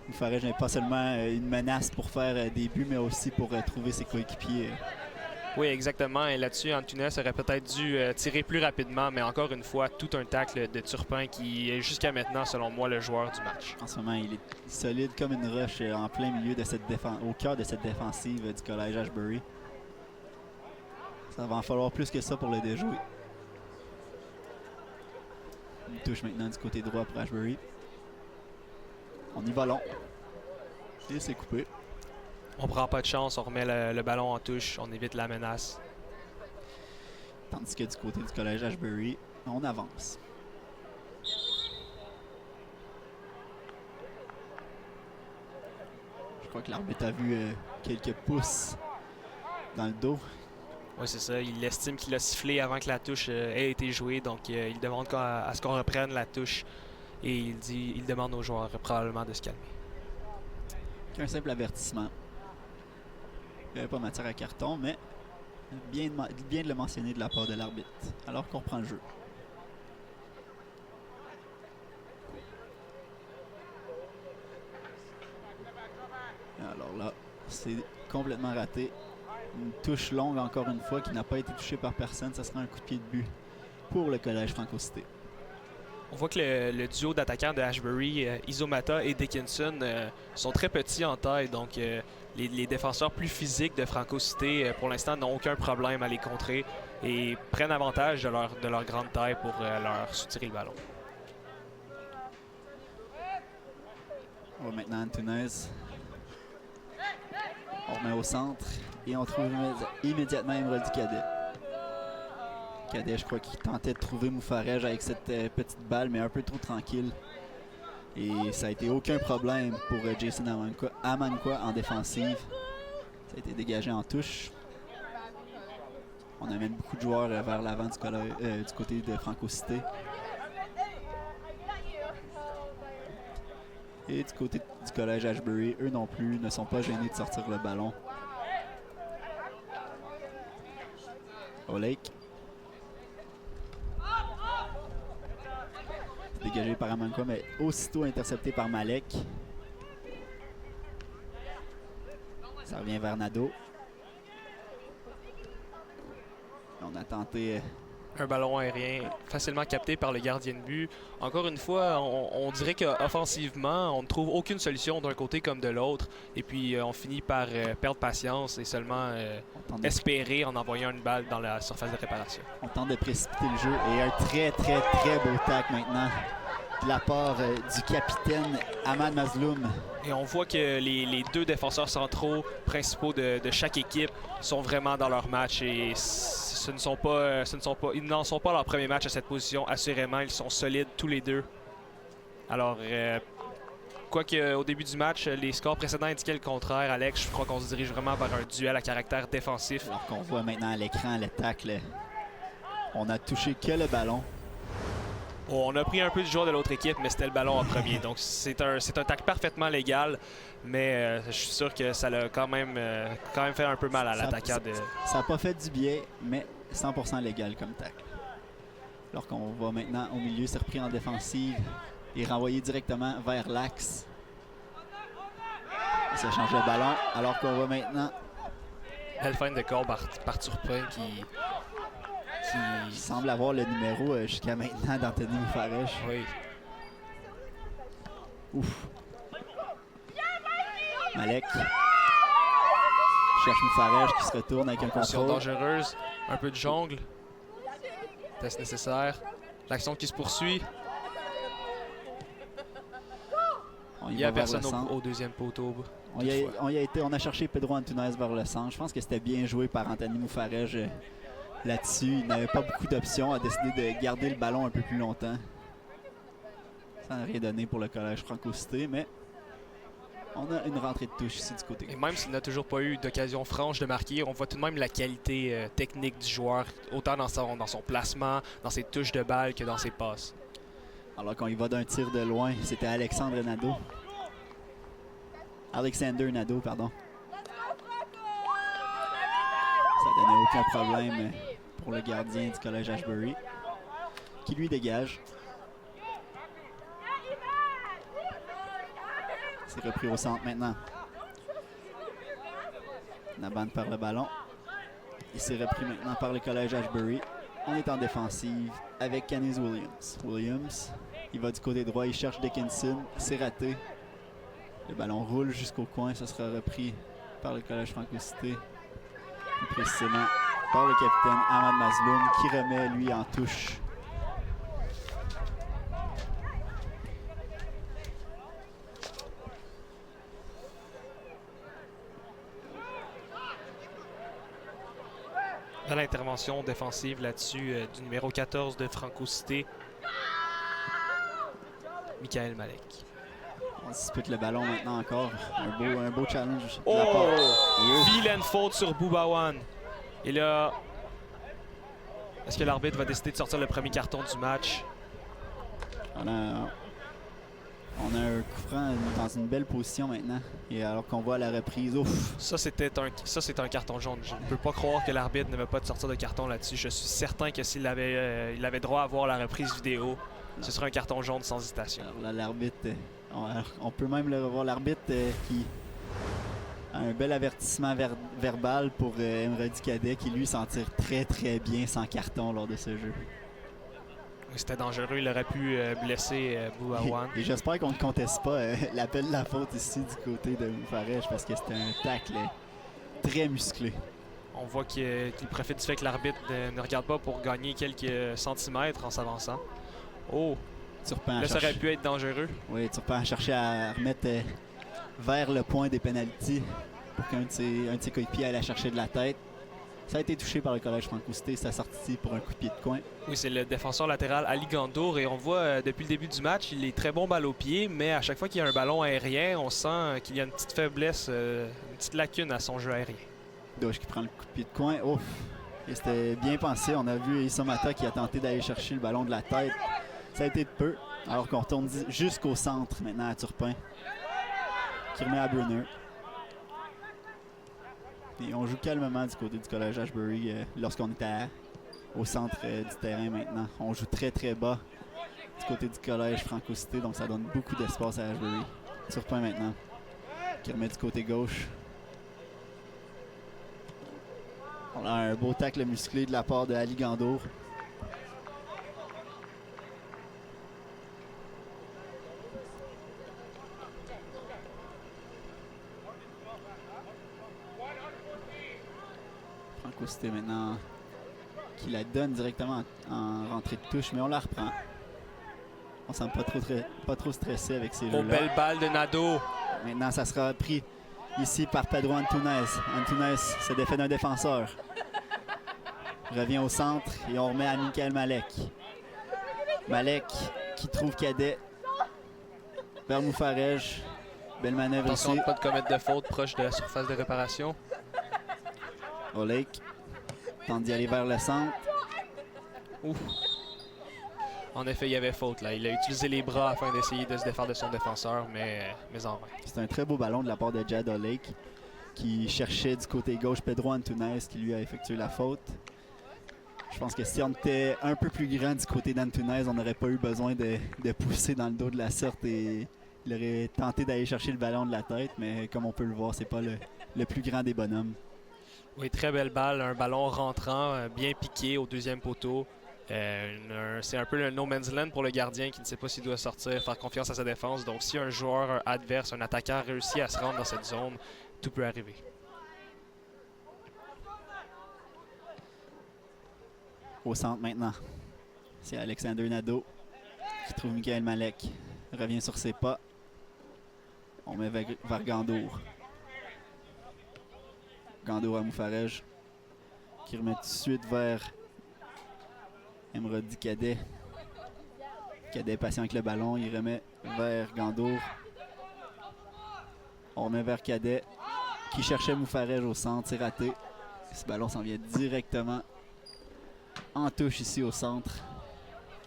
Moufarège n'est pas seulement une menace pour faire des buts, mais aussi pour trouver ses coéquipiers. Oui, exactement. Et là-dessus, Antunes aurait peut-être dû tirer plus rapidement, mais encore une fois, tout un tacle de Turpin qui est jusqu'à maintenant, selon moi, le joueur du match. En ce moment, il est solide comme une roche en plein milieu de au cœur de cette défensive du collège Ashbury. Ça va en falloir plus que ça pour le déjouer. Une touche maintenant du côté droit pour Ashbury. On y va long. Et c'est coupé. On prend pas de chance, on remet le ballon en touche, on évite la menace. Tandis que du côté du collège Ashbury, on avance. Je crois que l'arbitre a vu quelques pouces dans le dos. Oui, c'est ça. Il estime qu'il a sifflé avant que la touche ait été jouée, donc il demande à ce qu'on reprenne la touche et il demande aux joueurs probablement de se calmer. Un simple avertissement. Il n'y avait pas matière à carton, mais bien de le mentionner de la part de l'arbitre, alors qu'on reprend le jeu. Alors là, c'est complètement raté. Une touche longue encore une fois qui n'a pas été touchée par personne. Ça sera un coup de pied de but pour le collège Franco Cité. On voit que le duo d'attaquants de Ashbury, Izomata et Dickinson, sont très petits en taille, donc les défenseurs plus physiques de Franco Cité, pour l'instant, n'ont aucun problème à les contrer et prennent avantage de leur grande taille pour leur soutirer le ballon. On va maintenant Antunes. On remet au centre et on trouve immédiatement Emeraldi Cadet. Cadet, je crois qu'il tentait de trouver Moufarège avec cette petite balle, mais un peu trop tranquille. Et ça a été aucun problème pour Jason Amankwa en défensive. Ça a été dégagé en touche. On amène beaucoup de joueurs vers l'avant du côté de Franco Cité. Et du côté du collège Ashbury, eux non plus ne sont pas gênés de sortir le ballon. Olake. Dégagé par Amankwa, mais aussitôt intercepté par Malek. Ça revient vers Nadeau. On a tenté Un ballon aérien facilement capté par le gardien de but. Encore une fois, on dirait qu'offensivement, on ne trouve aucune solution d'un côté comme de l'autre. Et puis, on finit par perdre patience et seulement espérer en envoyant une balle dans la surface de réparation. On tente de précipiter le jeu et un très beau tacle maintenant de la part du capitaine Ahmad Mazloum. Et on voit que les deux défenseurs centraux principaux de chaque équipe sont vraiment dans leur match et ils n'en sont pas à leur premier match à cette position, assurément. Ils sont solides tous les deux. Alors, quoique au début du match, les scores précédents indiquaient le contraire, Alex, je crois qu'on se dirige vraiment vers un duel à caractère défensif. Alors qu'on voit maintenant à l'écran le tacle. On a touché que le ballon. On a pris un peu du joueur de l'autre équipe, mais c'était le ballon en premier. Donc c'est un tacle parfaitement légal, mais je suis sûr que ça l'a quand même fait un peu mal à l'attaquant. Ça n'a pas fait du bien, mais 100% légal comme tacle. Alors qu'on voit maintenant au milieu, c'est repris en défensive et renvoyé directement vers l'axe. Il s'échange le ballon, alors qu'on voit maintenant... Belle fin de corps par Turpin qui semble avoir le numéro jusqu'à maintenant d'Anthony Moufarèche. Oui. Ouf. Malek cherche Moufarèche qui se retourne avec un Position contrôle. dangereuse, un peu de jongle. Test nécessaire. L'action qui se poursuit. Il n'y a personne au deuxième poteau. On a cherché Pedro Antunes vers le centre. Je pense que c'était bien joué par Anthony Moufarèche là-dessus. Il n'avait pas beaucoup d'options, a décidé de garder le ballon un peu plus longtemps. Ça n'a rien donné pour le collège Franco-Cité, mais on a une rentrée de touche ici du côté. Et même s'il n'a toujours pas eu d'occasion franche de marquer, on voit tout de même la qualité technique du joueur, autant dans son placement, dans ses touches de balle que dans ses passes. Alors qu'on y va d'un tir de loin, c'était Alexander Nadeau, pardon. Ça donnait aucun problème pour le gardien du collège Ashbury, qui lui dégage. C'est repris au centre maintenant. Naban perd le ballon. Il s'est repris maintenant par le collège Ashbury. On est en défensive avec Canis Williams. Williams, il va du côté droit, il cherche Dickinson. C'est raté. Le ballon roule jusqu'au coin. Ça sera repris par le collège Franco-Cité. Plus précisément par le capitaine Ahmad Mazloum qui remet lui en touche. L'intervention défensive là-dessus du numéro 14 de Franco-Cité, Michael Malek. On dispute le ballon maintenant encore. Un beau challenge. Vilaine faute sur Boubawan. Et là, est-ce que l'arbitre va décider de sortir le premier carton du match? On a un coup franc dans une belle position maintenant. Et alors qu'on voit la reprise, ouf! Ça, c'est un carton jaune. Je ne peux pas croire que l'arbitre ne va pas de sortir de carton là-dessus. Je suis certain que s'il avait, il avait droit à voir la reprise vidéo, ce serait un carton jaune sans hésitation. Alors là, l'arbitre, on peut même le revoir. L'arbitre qui a un bel avertissement verbal pour Emredi Cadet qui lui s'en tire très bien sans carton lors de ce jeu. C'était dangereux, il aurait pu blesser Boubawan. Et j'espère qu'on ne conteste pas l'appel de la faute ici du côté de Moufarèche parce que c'était un tacle très musclé. On voit qu'il profite du fait que l'arbitre ne regarde pas pour gagner quelques centimètres en s'avançant. Oh! Turpin là, ça aurait pu être dangereux. Oui, Turpin a cherché à remettre vers le point des pénaltys pour qu'un de ses coéquipiers aille la chercher de la tête. Ça a été touché par le collège Franco-Cité. Ça a sorti pour un coup de pied de coin. Oui, c'est le défenseur latéral Ali Gandour. Et on voit depuis le début du match, il est très bon balle au pied. Mais à chaque fois qu'il y a un ballon aérien, on sent qu'il y a une petite faiblesse, une petite lacune à son jeu aérien. Doge qui prend le coup de pied de coin. Ouf! Et c'était bien pensé. On a vu Issa Mata qui a tenté d'aller chercher le ballon de la tête. Ça a été de peu. Alors qu'on retourne jusqu'au centre maintenant à Turpin. Qui remet à Brunner. Et on joue calmement du côté du collège Ashbury lorsqu'on est au centre du terrain maintenant. On joue très bas du côté du collège Franco-Cité, donc ça donne beaucoup d'espace à Ashbury. Turpin maintenant, qui remet du côté gauche. On a un beau tacle musclé de la part de Ali Gandour. Franco Cité maintenant qui la donne directement en rentrée de touche, mais on la reprend. On semble pas trop stressé avec ces jeux-là. Belle balle de Nadeau. Maintenant, ça sera pris ici par Pedro Antunes. Antunes se défait d'un défenseur. Revient au centre et on remet à Michael Malek. Malek qui trouve Cadet vers Moufarège. Belle manœuvre Attention ici. de pas de commettre de faute proche de la surface de réparation. Olejk tente d'y aller vers le centre. Ouf. En effet, il y avait faute là. Il a utilisé les bras afin d'essayer de se défaire de son défenseur, mais en vain. C'est un très beau ballon de la part de Jad Olejk qui cherchait du côté gauche Pedro Antunes qui lui a effectué la faute. Je pense que si on était un peu plus grand du côté d'Antunes, on n'aurait pas eu besoin de pousser dans le dos de la sorte et il aurait tenté d'aller chercher le ballon de la tête, mais comme on peut le voir, c'est pas le plus grand des bonhommes. Oui, très belle balle, un ballon rentrant, bien piqué au deuxième poteau. C'est un peu le no man's land pour le gardien qui ne sait pas s'il doit sortir, faire confiance à sa défense. Donc si un joueur adverse, un attaquant réussit à se rendre dans cette zone, tout peut arriver. Au centre maintenant, c'est Alexander Nadeau qui trouve Michael Malek. Revient sur ses pas. On met vers Gandour. Gandour à Moufarège qui remet tout de suite vers Emrodi Cadet. Cadet est patient avec le ballon, il remet vers Gandour. On remet vers Cadet qui cherchait Moufarège au centre, c'est raté. Ce ballon s'en vient directement en touche ici au centre.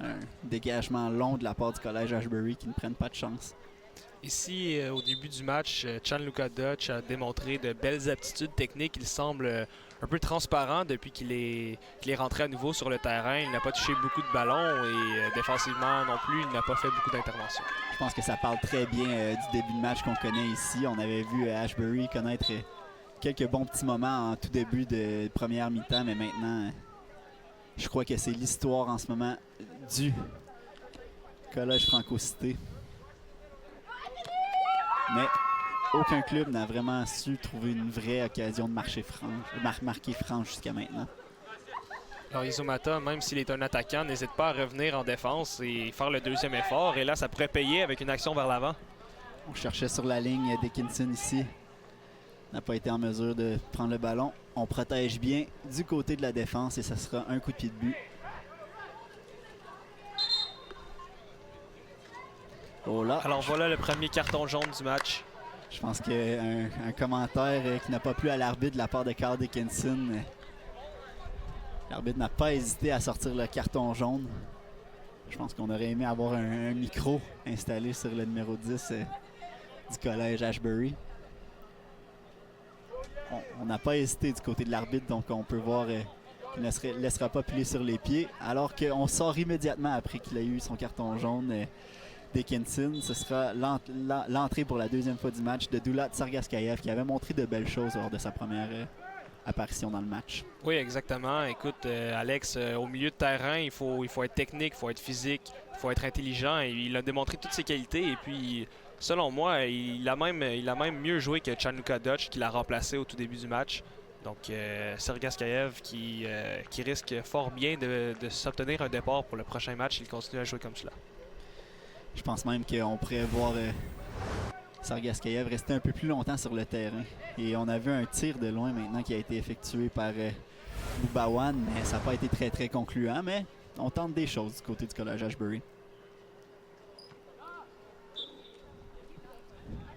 Un dégagement long de la part du collège Ashbury qui ne prennent pas de chance. Ici, au début du match, Gianluca Dutch a démontré de belles aptitudes techniques. Il semble un peu transparent depuis qu'il est rentré à nouveau sur le terrain. Il n'a pas touché beaucoup de ballons et défensivement non plus, il n'a pas fait beaucoup d'interventions. Je pense que ça parle très bien du début de match qu'on connaît ici. On avait vu Ashbury connaître quelques bons petits moments en tout début de première mi-temps, mais maintenant, je crois que c'est l'histoire en ce moment du collège Franco Cité. Mais aucun club n'a vraiment su trouver une vraie occasion de marquer franche jusqu'à maintenant. Alors Izomata, même s'il est un attaquant, n'hésite pas à revenir en défense et faire le deuxième effort. Et là, ça pourrait payer avec une action vers l'avant. On cherchait sur la ligne Dickinson ici. N'a pas été en mesure de prendre le ballon. On protège bien du côté de la défense et ça sera un coup de pied de but. Oh là. Alors voilà le premier carton jaune du match. Je pense qu'un commentaire qui n'a pas plu à l'arbitre de la part de Carl Dickinson. L'arbitre n'a pas hésité à sortir le carton jaune. Je pense qu'on aurait aimé avoir un micro installé sur le numéro 10 du collège Ashbury. On n'a pas hésité du côté de l'arbitre, donc on peut voir qu'il ne laissera pas piler sur les pieds. Alors qu'on sort immédiatement après qu'il a eu son carton jaune. Dickinson, ce sera l'entrée pour la deuxième fois du match de Doulat Sargaskayev qui avait montré de belles choses lors de sa première apparition dans le match. Oui, exactement. Écoute, Alex, au milieu de terrain, il faut être technique, il faut être physique, il faut être intelligent. Et il a démontré toutes ses qualités. Et puis, selon moi, il a même mieux joué que Gianluca Dutch qui l'a remplacé au tout début du match. Donc, Sargaskayev qui risque fort bien de s'obtenir un départ pour le prochain match s'il continue à jouer comme cela. Je pense même qu'on pourrait voir Sargaskayev rester un peu plus longtemps sur le terrain. Et on a vu un tir de loin maintenant qui a été effectué par Boubawan, mais ça n'a pas été très très concluant. Mais on tente des choses du côté du collège Ashbury.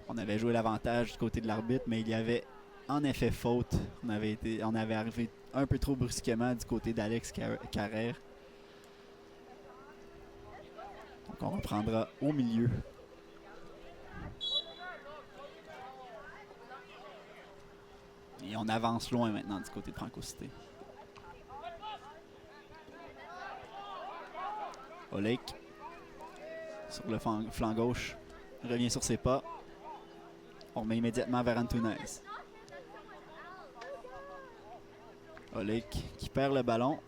On avait joué l'avantage du côté de l'arbitre, mais il y avait en effet faute. On avait arrivé un peu trop brusquement du côté d'Alex Carrère. Donc on reprendra au milieu. Et on avance loin maintenant du côté de Franco Cité. Olejk sur le flanc gauche revient sur ses pas. On remet immédiatement vers Antunes. Olejk qui perd le ballon.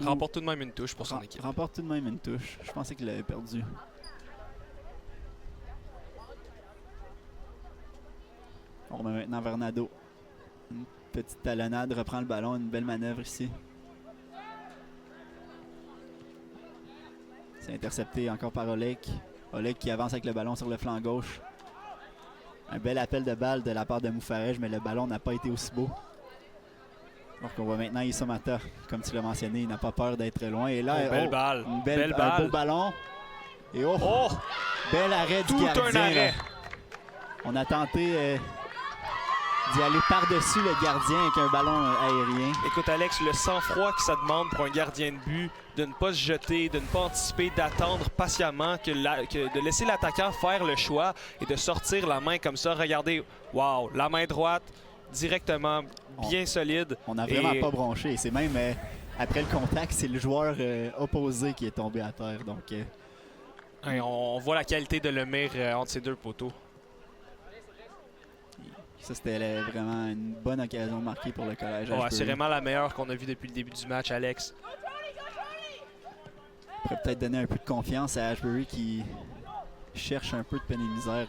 Remporte tout de même une touche pour son équipe. Remporte tout de même une touche. Je pensais qu'il l'avait perdu. On remet maintenant vers Nadeau. Une Petite talonnade, reprend le ballon, une belle manœuvre ici. C'est intercepté encore par Oleg. Oleg qui avance avec le ballon sur le flanc gauche. Un bel appel de balle de la part de Moufarège, mais le ballon n'a pas été aussi beau. Donc on voit maintenant Issa Mata, comme tu l'as mentionné, il n'a pas peur d'être loin. Et là, belle balle. Un beau ballon. Et bel arrêt du gardien. Tout un arrêt. On a tenté d'y aller par-dessus le gardien avec un ballon aérien. Écoute Alex, le sang-froid que ça demande pour un gardien de but, de ne pas se jeter, de ne pas anticiper, d'attendre patiemment, de laisser l'attaquant faire le choix et de sortir la main comme ça. Regardez, wow, la main droite directement, bien solide. On n'a vraiment pas bronché. C'est même, après le contact, c'est le joueur opposé qui est tombé à terre. Donc, on voit la qualité de Lemire entre ces deux poteaux. Ça, c'était vraiment une bonne occasion de marquer pour le collège. C'est vraiment la meilleure qu'on a vue depuis le début du match, Alex. On pourrait peut-être donner un peu de confiance à Ashbury qui cherche un peu de peine et misère.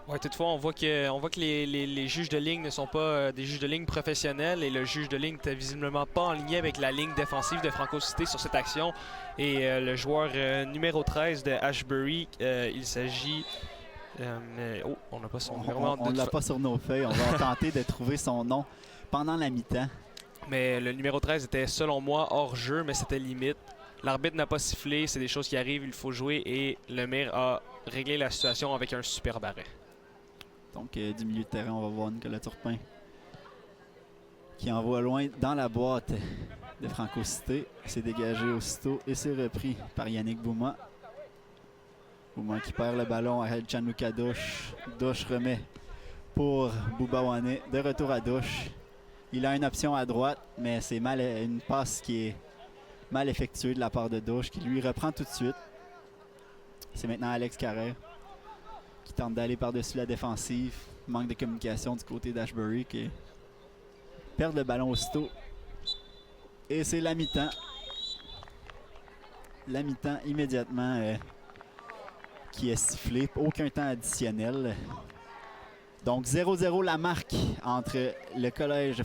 Ouais, toutefois, on voit que les juges de ligne ne sont pas des juges de ligne professionnels et le juge de ligne n'était visiblement pas en ligne avec la ligne défensive de Franco Cité sur cette action. Et le joueur numéro 13 de Ashbury, il s'agit... on n'a pas son numéro. On ne l'a pas sur nos feuilles. On va tenter de trouver son nom pendant la mi-temps. Mais le numéro 13 était, selon moi, hors jeu, mais c'était limite. L'arbitre n'a pas sifflé, c'est des choses qui arrivent, il faut jouer. Et Lemire a réglé la situation avec un superbe arrêt. Donc, du milieu de terrain, on va voir Nicolas Turpin qui envoie loin dans la boîte de Franco Cité. C'est dégagé aussitôt et c'est repris par Yannick Bouma. Bouma qui perd le ballon à Gianluca Douche. Douche remet pour Bouba Wane. De retour à Douche. Il a une option à droite, mais c'est une passe qui est mal effectuée de la part de Douche, qui lui reprend tout de suite. C'est maintenant Alex Carrère qui tente d'aller par-dessus la défensive. Manque de communication du côté d'Ashbury qui perd le ballon aussitôt. Et c'est la mi-temps. La mi-temps immédiatement qui est sifflée. Aucun temps additionnel. Donc 0-0 la marque entre le collège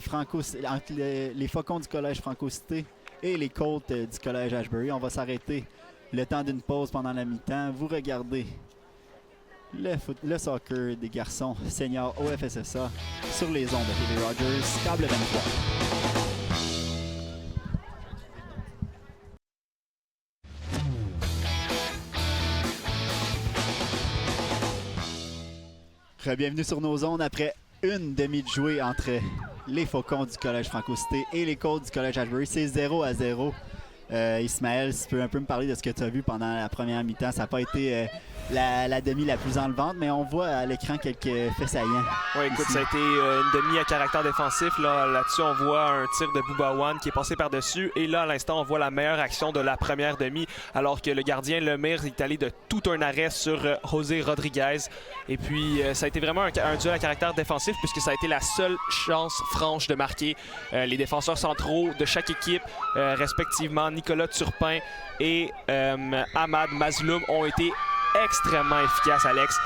entre les Faucons du collège Franco Cité et les Colts du collège Ashbury. On va s'arrêter le temps d'une pause pendant la mi-temps. Vous regardez le soccer des garçons seniors au FSSA sur les ondes de TV Rogers, câble 23. Bienvenue sur nos ondes après une demi de jouée entre les Faucons du collège Franco Cité et les Colts du collège Ashbury. C'est 0-0. Ismaël, si tu peux un peu me parler de ce que tu as vu pendant la première mi-temps. Ça n'a pas été la demi la plus enlevante, mais on voit à l'écran quelques faits saillants. Oui, écoute, ça a été une demi à caractère défensif. Là-dessus, on voit un tir de Bouba Wane qui est passé par-dessus. Et là, à l'instant, on voit la meilleure action de la première demi, alors que le gardien Lemire est allé de tout un arrêt sur José Rodriguez. Et puis, ça a été vraiment un duel à caractère défensif, puisque ça a été la seule chance franche de marquer. Les défenseurs centraux de chaque équipe, respectivement Nicolas Turpin et Ahmad Mazloum, ont été extrêmement efficace, Alex.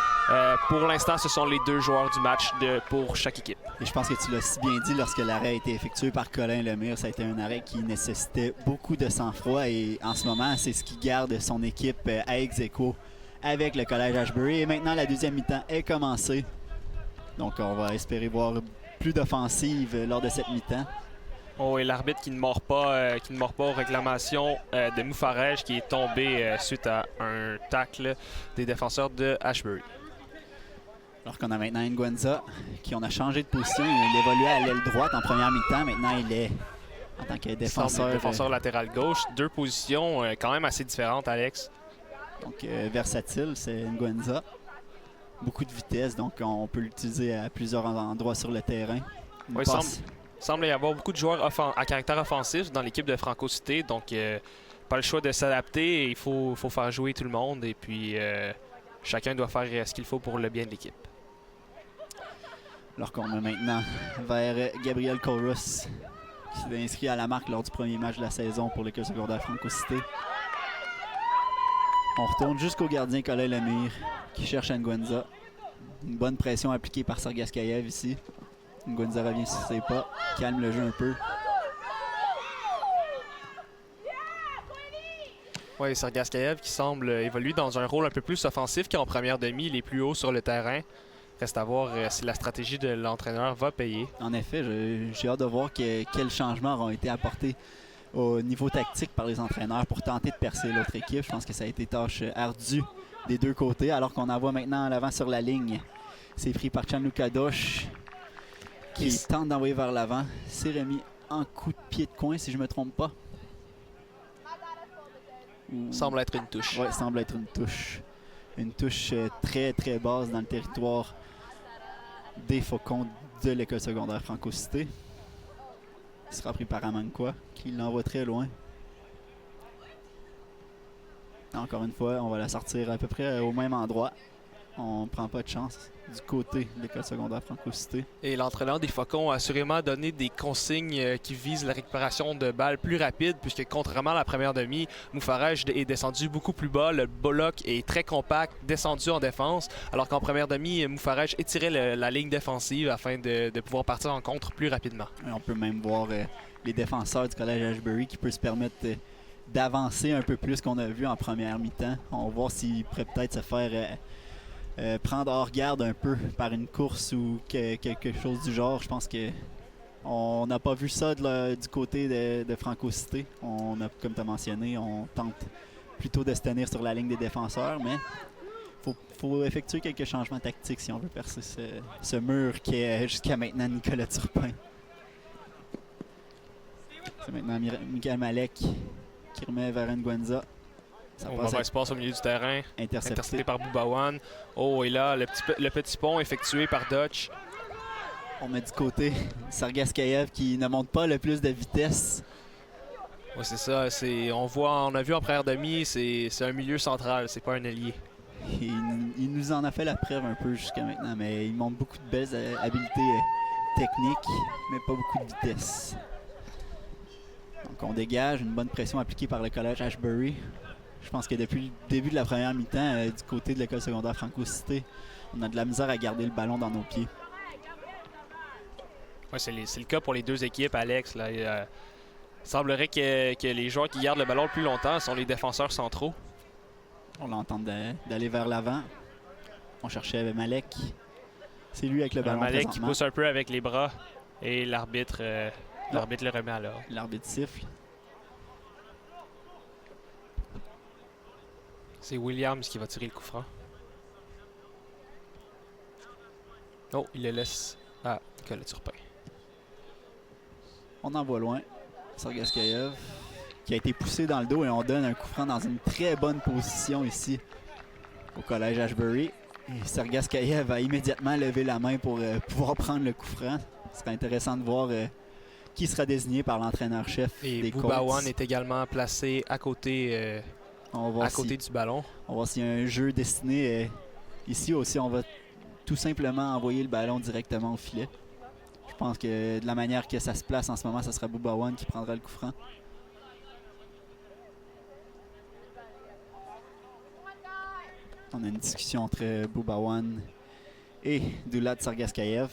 Pour l'instant, ce sont les deux joueurs du match pour chaque équipe. Et je pense que tu l'as si bien dit lorsque l'arrêt a été effectué par Colin Lemire. Ça a été un arrêt qui nécessitait beaucoup de sang-froid et en ce moment, c'est ce qui garde son équipe à ex-aequo avec le collège Ashbury. Et maintenant, la deuxième mi-temps est commencée. Donc, on va espérer voir plus d'offensive lors de cette mi-temps. Oh, et l'arbitre qui ne mord pas aux réclamations de Moufarège qui est tombé suite à un tacle des défenseurs de Ashbury. Alors qu'on a maintenant Nguenza qui on a changé de position. Il évoluait à l'aile droite en première mi-temps. Maintenant, il est en tant que défenseur latéral gauche. Deux positions quand même assez différentes, Alex. Donc, versatile, c'est Nguenza. Beaucoup de vitesse, donc on peut l'utiliser à plusieurs endroits sur le terrain. Oui, il semble y avoir beaucoup de joueurs à caractère offensif dans l'équipe de Franco Cité, donc pas le choix de s'adapter. Il faut faire jouer tout le monde et puis chacun doit faire ce qu'il faut pour le bien de l'équipe. Alors qu'on va maintenant vers Gabriel Corus qui s'est inscrit à la marque lors du premier match de la saison pour l'école secondaire Franco Cité. On retourne jusqu'au gardien Colin Lemire qui cherche Nguenza. Une bonne pression appliquée par Sergaskayev ici. Nguyenza revient sur ses pas, calme le jeu un peu. Oui, Sergaskayev qui semble évoluer dans un rôle un peu plus offensif qu'en première demi. Il est plus haut sur le terrain. Reste à voir si la stratégie de l'entraîneur va payer. En effet, j'ai hâte de voir quels changements auront été apportés au niveau tactique par les entraîneurs pour tenter de percer l'autre équipe. Je pense que ça a été tâche ardue des deux côtés, alors qu'on en voit maintenant à l'avant sur la ligne. C'est pris par Gianluca Dosh qui tente d'envoyer vers l'avant. C'est remis en coup de pied de coin, si je ne me trompe pas. Semble être une touche. Oui, semble être une touche. Une touche très, très basse dans le territoire des Faucons de l'école secondaire Franco-Cité. Il sera pris par Amankwa, qui l'envoie très loin. Encore une fois, on va la sortir à peu près au même endroit. On ne prend pas de chance du côté de l'école secondaire Franco-Cité. Et l'entraîneur des Faucons a assurément donné des consignes qui visent la récupération de balles plus rapide, puisque contrairement à la première demi, Moufaraj est descendu beaucoup plus bas. Le bloc est très compact, descendu en défense, alors qu'en première demi, Moufaraj étirait la ligne défensive afin de pouvoir partir en contre plus rapidement. Et on peut même voir les défenseurs du collège Ashbury qui peuvent se permettre d'avancer un peu plus qu'on a vu en première mi-temps. On va voir s'ils pourraient peut-être se faire prendre hors garde un peu par une course ou quelque chose du genre. Je pense qu'on n'a pas vu ça du côté de Franco-Cité. On a, comme tu as mentionné, on tente plutôt de se tenir sur la ligne des défenseurs, mais il faut effectuer quelques changements tactiques si on veut percer ce mur qui est jusqu'à maintenant Nicolas Turpin. C'est maintenant Michael Malek qui remet vers Nguyenza. On va espace au milieu du terrain, intercepté par Boubawan. Oh, et là, le petit pont effectué par Dutch. On met du côté Sergaskayev qui ne monte pas le plus de vitesse. Oui, c'est ça. On a vu en première demi, c'est un milieu central, c'est pas un ailier. Il nous en a fait la preuve un peu jusqu'à maintenant, mais il montre beaucoup de belles habiletés techniques, mais pas beaucoup de vitesse. Donc on dégage, une bonne pression appliquée par le collège Ashbury. Je pense que depuis le début de la première mi-temps, du côté de l'école secondaire Franco-Cité, on a de la misère à garder le ballon dans nos pieds. Ouais, c'est le cas pour les deux équipes, Alex. Là. Il semblerait que les joueurs qui gardent le ballon le plus longtemps sont les défenseurs centraux. On l'entend d'aller vers l'avant. On cherchait Malek. C'est lui avec le ballon Malek qui pousse un peu avec les bras et l'arbitre le remet à l'ordre. L'arbitre siffle. C'est Williams qui va tirer le coup franc. Oh, il le laisse à Nicolas Turpin. On envoie loin. Sergaskayev qui a été poussé dans le dos et on donne un coup franc dans une très bonne position ici au collège Ashbury. Et Sergaskayev a immédiatement levé la main pour pouvoir prendre le coup franc. Ce serait intéressant de voir qui sera désigné par l'entraîneur-chef des Colts. Boubawan est également placé à côté du ballon. On va voir s'il y a un jeu destiné ici aussi. On va tout simplement envoyer le ballon directement au filet. Je pense que de la manière que ça se place en ce moment, ce sera Boubawan qui prendra le coup franc. On a une discussion entre Boubawan et Dulat Sergaskayev.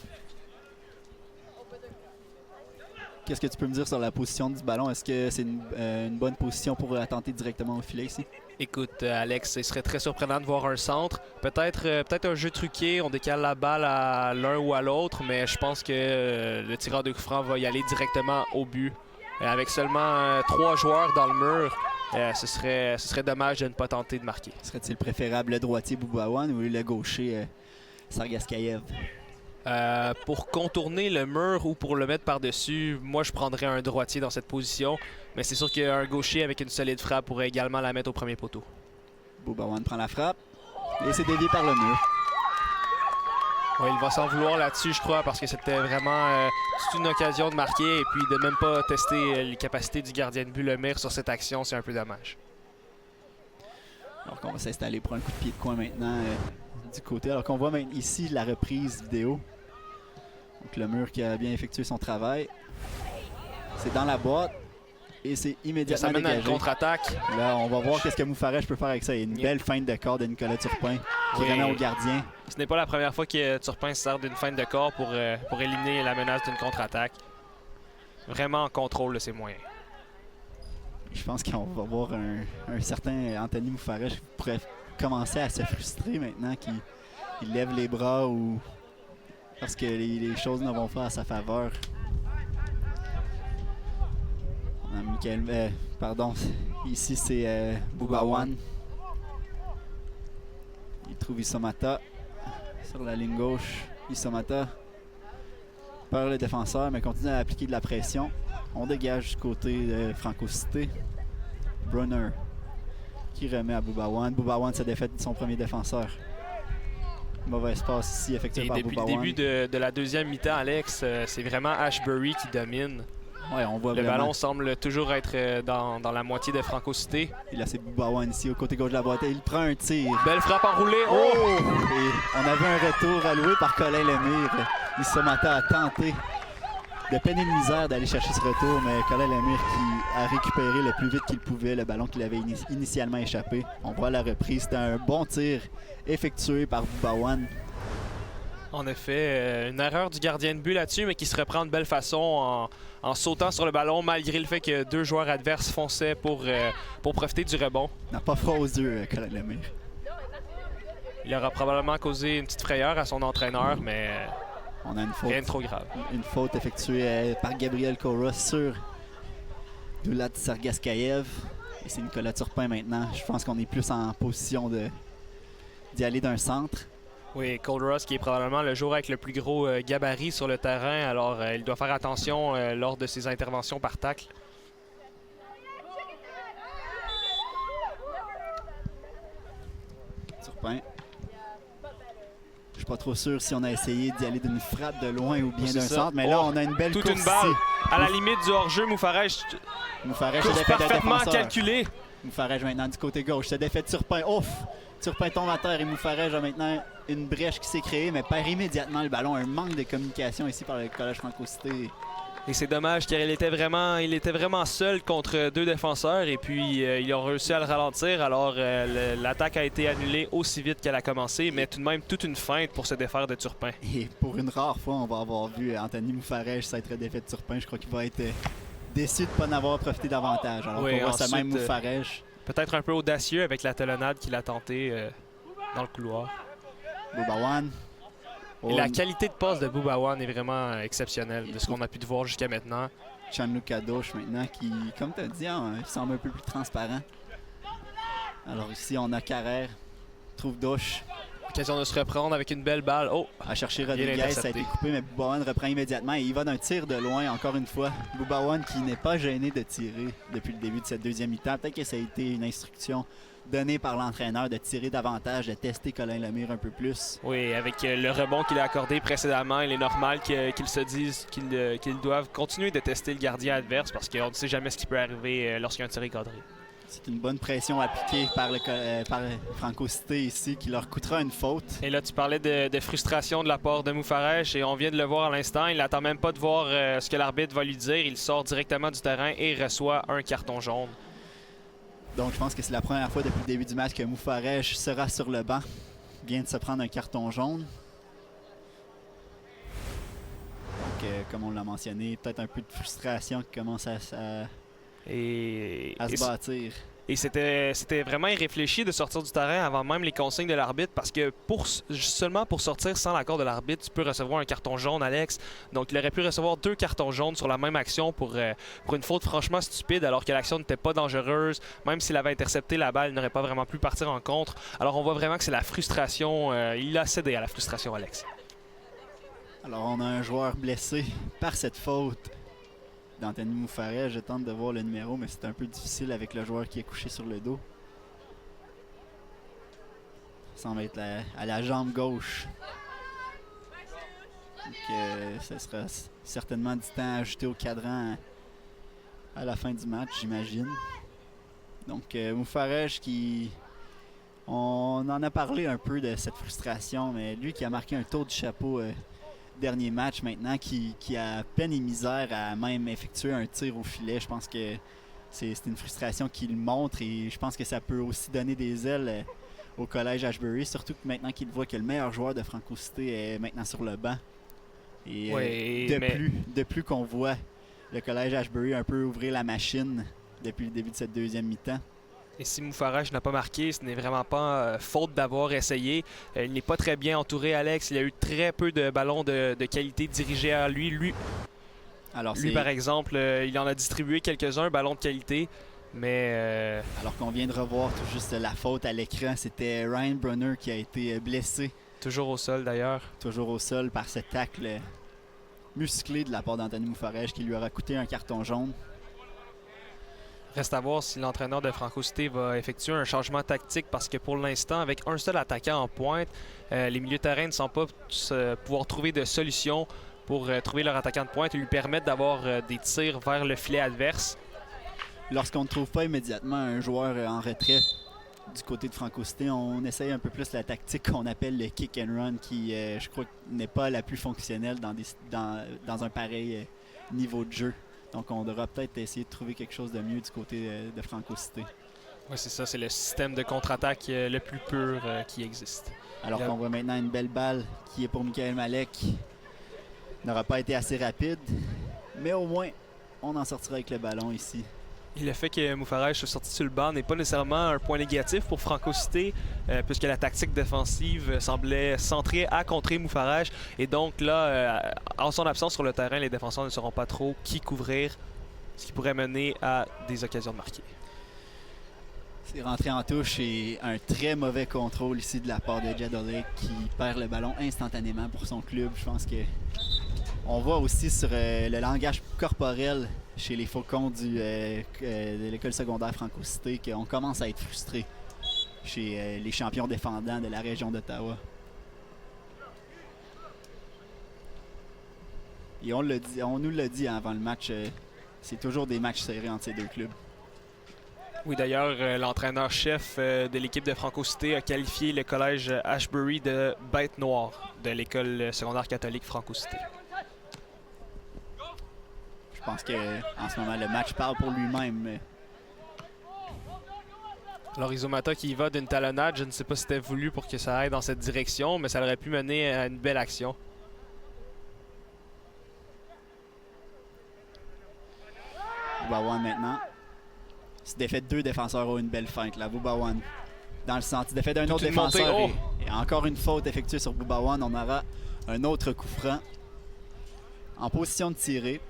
Qu'est-ce que tu peux me dire sur la position du ballon? Est-ce que c'est une bonne position pour tenter directement au filet ici? Écoute, Alex, ce serait très surprenant de voir un centre. Peut-être un jeu truqué, on décale la balle à l'un ou à l'autre, mais je pense que le tireur de coup franc va y aller directement au but. Avec seulement 3 joueurs dans le mur, ce serait dommage de ne pas tenter de marquer. Serait-il préférable le droitier Boubawan ou le gaucher Sergaskayev? Pour contourner le mur ou pour le mettre par-dessus, moi je prendrais un droitier dans cette position. Mais c'est sûr qu'un gaucher avec une solide frappe pourrait également la mettre au premier poteau. Boubawan prend la frappe et c'est dévié par le mur. Ouais, il va s'en vouloir là-dessus, je crois, parce que c'était vraiment toute une occasion de marquer et puis de même pas tester les capacités du gardien de but Lemire sur cette action, c'est un peu dommage. Alors qu'on va s'installer pour un coup de pied de coin maintenant du côté. Alors qu'on voit maintenant ici la reprise vidéo. Donc le mur qui a bien effectué son travail. C'est dans la boîte. Et c'est Ça immédiatement mène à une dégagé. contre-attaque. Là, on va voir qu'est-ce que Moufarèche peut faire avec ça. Il y a une belle feinte de corps de Nicolas Turpin qui Oui. remet au gardien. Ce n'est pas la première fois que Turpin se sert d'une feinte de corps pour éliminer la menace d'une contre-attaque. Vraiment en contrôle de ses moyens. Je pense qu'on va voir un certain Anthony Moufarèche qui pourrait commencer à se frustrer maintenant qu'il lève les bras ou parce que les choses ne vont pas à sa faveur. On a Michael, pardon, ici c'est Boubawan. Il trouve Isomata sur la ligne gauche. Isomata perd le défenseur mais continue à appliquer de la pression. On dégage du côté de Franco Cité. Brunner qui remet à Boubawan. Boubawan se défait de son premier défenseur. Mauvais espace ici effectué Et par depuis le Boubawan. début de la deuxième mi-temps, Alex, c'est vraiment Ashbury qui domine. Ouais, on voit Le vraiment. ballon semble toujours être dans la moitié de Franco Cité. Et là, c'est Boubawan ici au côté gauche de la boîte. Et il prend un tir. Belle frappe enroulée. Oh! Oh! Et on avait un retour alloué par Colin Lemire. Isomata a tenté de peiner de misère d'aller chercher ce retour, mais Colin Lemire qui a récupéré le plus vite qu'il pouvait le ballon qu'il avait initialement échappé. On voit la reprise. C'était un bon tir effectué par Boubawan. En effet, une erreur du gardien de but là-dessus, mais qui se reprend de belle façon en sautant sur le ballon, malgré le fait que deux joueurs adverses fonçaient pour profiter du rebond. N'a pas froid aux yeux, Colin Lemire. Il aura probablement causé une petite frayeur à son entraîneur, mais On a une faute. rien de trop grave. Une faute effectuée par Gabriel Kora sur Doulat Sergaskayev. Et c'est Nicolas Turpin maintenant. Je pense qu'on est plus en position d'y aller d'un centre. Oui, Cole Ross qui est probablement le joueur avec le plus gros gabarit sur le terrain, alors il doit faire attention lors de ses interventions par tacle. Turpin. Je suis pas trop sûr si on a essayé d'y aller d'une frappe de loin ou bien C'est d'un ça. centre, mais là Oh, on a une belle toute course une balle. ici. À la limite du hors-jeu, Moufarèche Moufarèche se course défait d'un parfaitement défenseur. calculé. Moufarèche maintenant du côté gauche, se défait de Turpin. Ouf! Turpin tombe à terre et Moufarèche a maintenant une brèche qui s'est créée, mais perd immédiatement le ballon. Un manque de communication ici par le Collège Franco Cité. Et c'est dommage car il était vraiment seul contre deux défenseurs et puis ils ont réussi à le ralentir. Alors l'attaque a été annulée aussi vite qu'elle a commencé, mais tout de même toute une feinte pour se défaire de Turpin. Et pour une rare fois, on va avoir vu Anthony Moufarèche s'être défait de Turpin. Je crois qu'il va être déçu de ne pas en avoir profité davantage. Alors Oui, qu'on voit ce ensuite, même Moufarèche. Peut-être un peu audacieux avec la talonnade qu'il a tenté dans le couloir. Boubawan. Et la qualité de passe de Boubawan est vraiment exceptionnelle de ce qu'on a pu voir jusqu'à maintenant. Gianluca Doche maintenant qui, comme tu as dit, il semble un peu plus transparent. Alors ici, on a Carrère, trouve Doche. Occasion de se reprendre avec une belle balle. Oh! À chercher Bien Rodriguez, ça a intercepté. été coupé, mais Boubawan reprend immédiatement et il va d'un tir de loin, encore une fois. Boubawan qui n'est pas gêné de tirer depuis le début de cette deuxième mi-temps. Peut-être que ça a été une instruction donnée par l'entraîneur de tirer davantage, de tester Colin Lemire un peu plus. Oui, avec le rebond qu'il a accordé précédemment, il est normal qu'ils se disent qu'ils doivent continuer de tester le gardien adverse parce qu'on ne sait jamais ce qui peut arriver lorsqu'un tir est cadré. C'est une bonne pression appliquée par Franco Cité ici qui leur coûtera une faute. Et là, tu parlais de frustration de la part de Moufarèche et on vient de le voir à l'instant. Il n'attend même pas de voir ce que l'arbitre va lui dire. Il sort directement du terrain et reçoit un carton jaune. Donc je pense que c'est la première fois depuis le début du match que Moufarèche sera sur le banc. Il vient de se prendre un carton jaune. Donc comme on l'a mentionné, peut-être un peu de frustration qui commence à se bâtir. Et c'était vraiment irréfléchi de sortir du terrain avant même les consignes de l'arbitre parce que seulement pour sortir sans l'accord de l'arbitre, tu peux recevoir un carton jaune, Alex. Donc il aurait pu recevoir 2 cartons jaunes sur la même action pour une faute franchement stupide alors que l'action n'était pas dangereuse. Même s'il avait intercepté la balle, il n'aurait pas vraiment pu partir en contre. Alors on voit vraiment que c'est la frustration. Il a cédé à la frustration, Alex. Alors on a un joueur blessé par cette faute d'Anthony Moufarèche. Je tente de voir le numéro, mais c'est un peu difficile avec le joueur qui est couché sur le dos. Ça semble être à la jambe gauche. Donc, ce sera certainement du temps ajouté au cadran à la fin du match, j'imagine. Donc, Moufarèche qui... On en a parlé un peu de cette frustration, mais lui qui a marqué un tour du chapeau dernier match maintenant, qui a peine et misère à même effectuer un tir au filet. Je pense que c'est une frustration qu'il montre et je pense que ça peut aussi donner des ailes au collège Ashbury, surtout que maintenant qu'il voit que le meilleur joueur de Franco Cité est maintenant sur le banc. Et de plus qu'on voit le collège Ashbury un peu ouvrir la machine depuis le début de cette deuxième mi-temps. Et si Moufarage n'a pas marqué, ce n'est vraiment pas faute d'avoir essayé. Il n'est pas très bien entouré, Alex. Il a eu très peu de ballons de qualité dirigés à lui. Lui, par exemple, il en a distribué quelques-uns, ballons de qualité. Mais alors qu'on vient de revoir tout juste la faute à l'écran, c'était Ryan Brunner qui a été blessé. Toujours au sol d'ailleurs. Toujours au sol par ce tacle musclé de la part d'Anthony Moufarage qui lui aura coûté un carton jaune. Reste à voir si l'entraîneur de Franco Cité va effectuer un changement tactique parce que pour l'instant, avec un seul attaquant en pointe, les milieux de terrain ne semblent pas pouvoir trouver de solution pour trouver leur attaquant de pointe et lui permettre d'avoir des tirs vers le filet adverse. Lorsqu'on ne trouve pas immédiatement un joueur en retrait du côté de Franco Cité, on essaye un peu plus la tactique qu'on appelle le kick and run qui, je crois, n'est pas la plus fonctionnelle dans un pareil niveau de jeu. Donc, on devra peut-être essayer de trouver quelque chose de mieux du côté de Franco Cité. Oui, c'est ça. C'est le système de contre-attaque le plus pur qui existe. Alors qu'on voit maintenant une belle balle qui est pour Michael Malek. N'aura pas été assez rapide, mais au moins, on en sortira avec le ballon ici. Et le fait que Moufarage soit sorti sur le banc n'est pas nécessairement un point négatif pour Franco Cité, puisque la tactique défensive semblait centrée à contrer Moufarage. Et donc là, en son absence sur le terrain, les défenseurs ne sauront pas trop qui couvrir, ce qui pourrait mener à des occasions de marquer. C'est rentré en touche et un très mauvais contrôle ici de la part de Jadolek qui perd le ballon instantanément pour son club. Je pense que on voit aussi sur le langage corporel chez les Faucons de l'école secondaire Franco Cité qu'on commence à être frustré chez les champions défendants de la région d'Ottawa. Et on nous l'a dit avant le match, c'est toujours des matchs serrés entre ces deux clubs. Oui, d'ailleurs, l'entraîneur-chef de l'équipe de Franco Cité a qualifié le collège Ashbury de bête noire de l'école secondaire catholique Franco Cité. Je pense qu'en ce moment, le match parle pour lui-même. Alors, Izomata qui y va d'une talonnade, je ne sais pas si c'était voulu pour que ça aille dans cette direction, mais ça aurait pu mener à une belle action. Boubawan maintenant. Il défait deux défenseurs ont une belle feinte là. Boubawan dans le sens. Il défait d'un autre défenseur. Et encore une faute effectuée sur Boubawan. On aura un autre coup franc en position de tirer.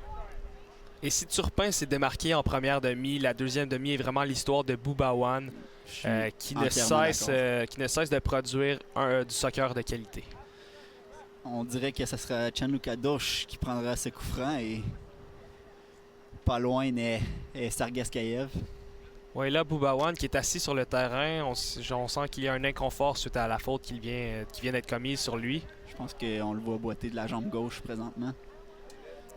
Et si Turpin s'est démarqué en première demi, la deuxième demi est vraiment l'histoire de Boubawan qui ne cesse de produire du soccer de qualité. On dirait que ce sera Gianluca Dosh qui prendra ce coup franc et pas loin est Sargaskayev. Oui, là, Boubawan qui est assis sur le terrain, on sent qu'il y a un inconfort suite à la faute qui vient d'être commise sur lui. Je pense qu'on le voit boiter de la jambe gauche présentement.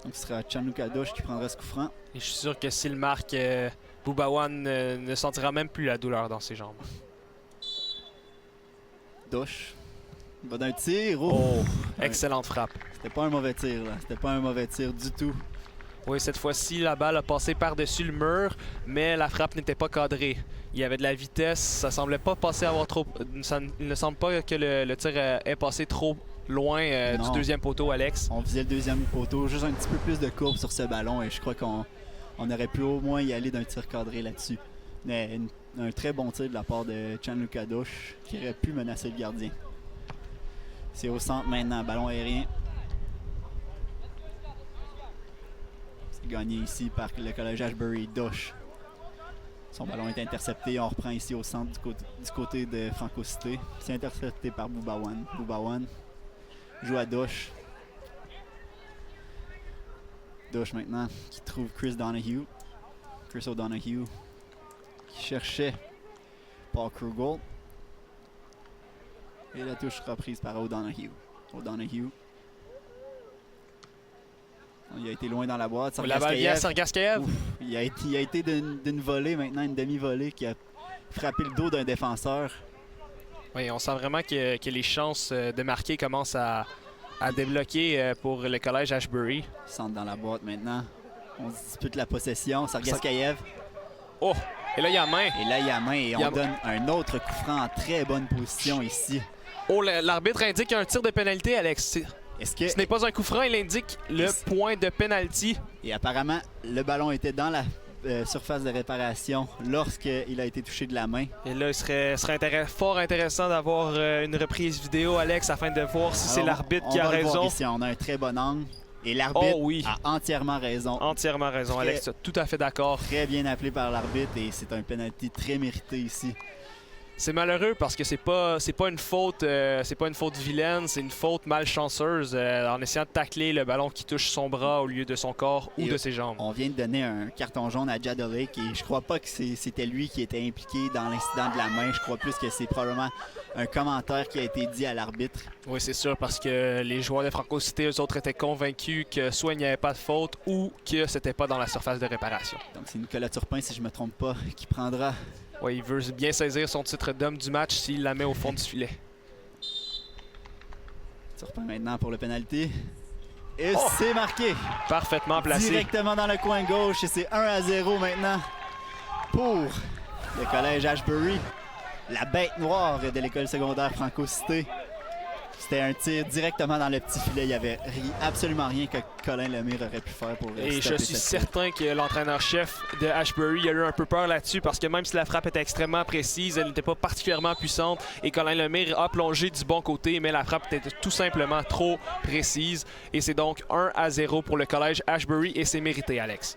Donc ce sera Gianluca Dosh qui prendra ce coup franc. Et je suis sûr que s'il marque, Boubawan ne sentira même plus la douleur dans ses jambes. Dosh va d'un tir. Oh, excellente frappe. C'était pas un mauvais tir là. C'était pas un mauvais tir du tout. Oui, cette fois-ci, la balle a passé par-dessus le mur, mais la frappe n'était pas cadrée. Il y avait de la vitesse, ça semblait pas passer il ne semble pas que le tir ait passé trop loin du deuxième poteau, Alex. On visait le deuxième poteau, juste un petit peu plus de courbe sur ce ballon et je crois qu'on aurait pu au moins y aller d'un tir cadré là-dessus. Mais un très bon tir de la part de Gianluca Dosh qui aurait pu menacer le gardien. C'est au centre maintenant, ballon aérien. Gagné ici par le collège Ashbury. Dosh. Son ballon est intercepté. On reprend ici au centre du côté de Franco Cité. C'est intercepté par Boubawan. Boubawan joue à Dosh. Dosh maintenant qui trouve Chris Donahue. Chris O'Donoghue qui cherchait Paul Krugel. Et la touche reprise par O'Donoghue. O'Donoghue. Il a été loin dans la boîte. La balle vient à Sargaskayev. Il a été d'une volée maintenant, une demi-volée qui a frappé le dos d'un défenseur. Oui, on sent vraiment que les chances de marquer commencent à débloquer pour le collège Ashbury. Ils sentent dans la boîte maintenant. On se dispute la possession. Sargaskayev. Oh! Et là, il y a main. Et là, il y a main et Il y a- on donne un autre coup franc en très bonne position ici. Oh, l'arbitre indique un tir de pénalité, Alex. Est-ce que... Ce n'est pas un coup franc, il indique le point de pénalty. Et apparemment, le ballon était dans la surface de réparation lorsqu'il a été touché de la main. Et là, il serait fort intéressant d'avoir une reprise vidéo, Alex, afin de voir si c'est Alors, l'arbitre on qui a va le voir raison. ici, on a un très bon angle. Et l'arbitre Oh oui. a entièrement raison. Entièrement raison, Alex. Tu as tout à fait d'accord. Très bien appelé par l'arbitre et c'est un penalty très mérité ici. C'est malheureux parce que c'est pas une faute vilaine, c'est une faute malchanceuse en essayant de tacler le ballon qui touche son bras au lieu de son corps ou Et de ses jambes. On vient de donner un carton jaune à Jadolek et je crois pas que c'était lui qui était impliqué dans l'incident de la main. Je crois plus que c'est probablement un commentaire qui a été dit à l'arbitre. Oui, c'est sûr, parce que les joueurs de Franco Cité, eux autres, étaient convaincus que soit il n'y avait pas de faute ou que c'était pas dans la surface de réparation. Donc c'est Nicolas Turpin, si je me trompe pas, qui prendra. Oui, il veut bien saisir son titre d'homme du match s'il la met au fond du filet. Turpin maintenant pour le penalty. Et Oh! c'est marqué Parfaitement placé. directement dans le coin gauche et c'est 1-0 maintenant pour le collège Ashbury. La bête noire de l'école secondaire Franco Cité. C'était un tir directement dans le petit filet. Il n'y avait absolument rien que Colin Lemire aurait pu faire pour Et je stopper suis cette certain que l'entraîneur-chef de Ashbury a eu un peu peur là-dessus parce que même si la frappe était extrêmement précise, elle n'était pas particulièrement puissante et Colin Lemire a plongé du bon côté, mais la frappe était tout simplement trop précise. Et c'est donc 1-0 pour le collège Ashbury et c'est mérité, Alex.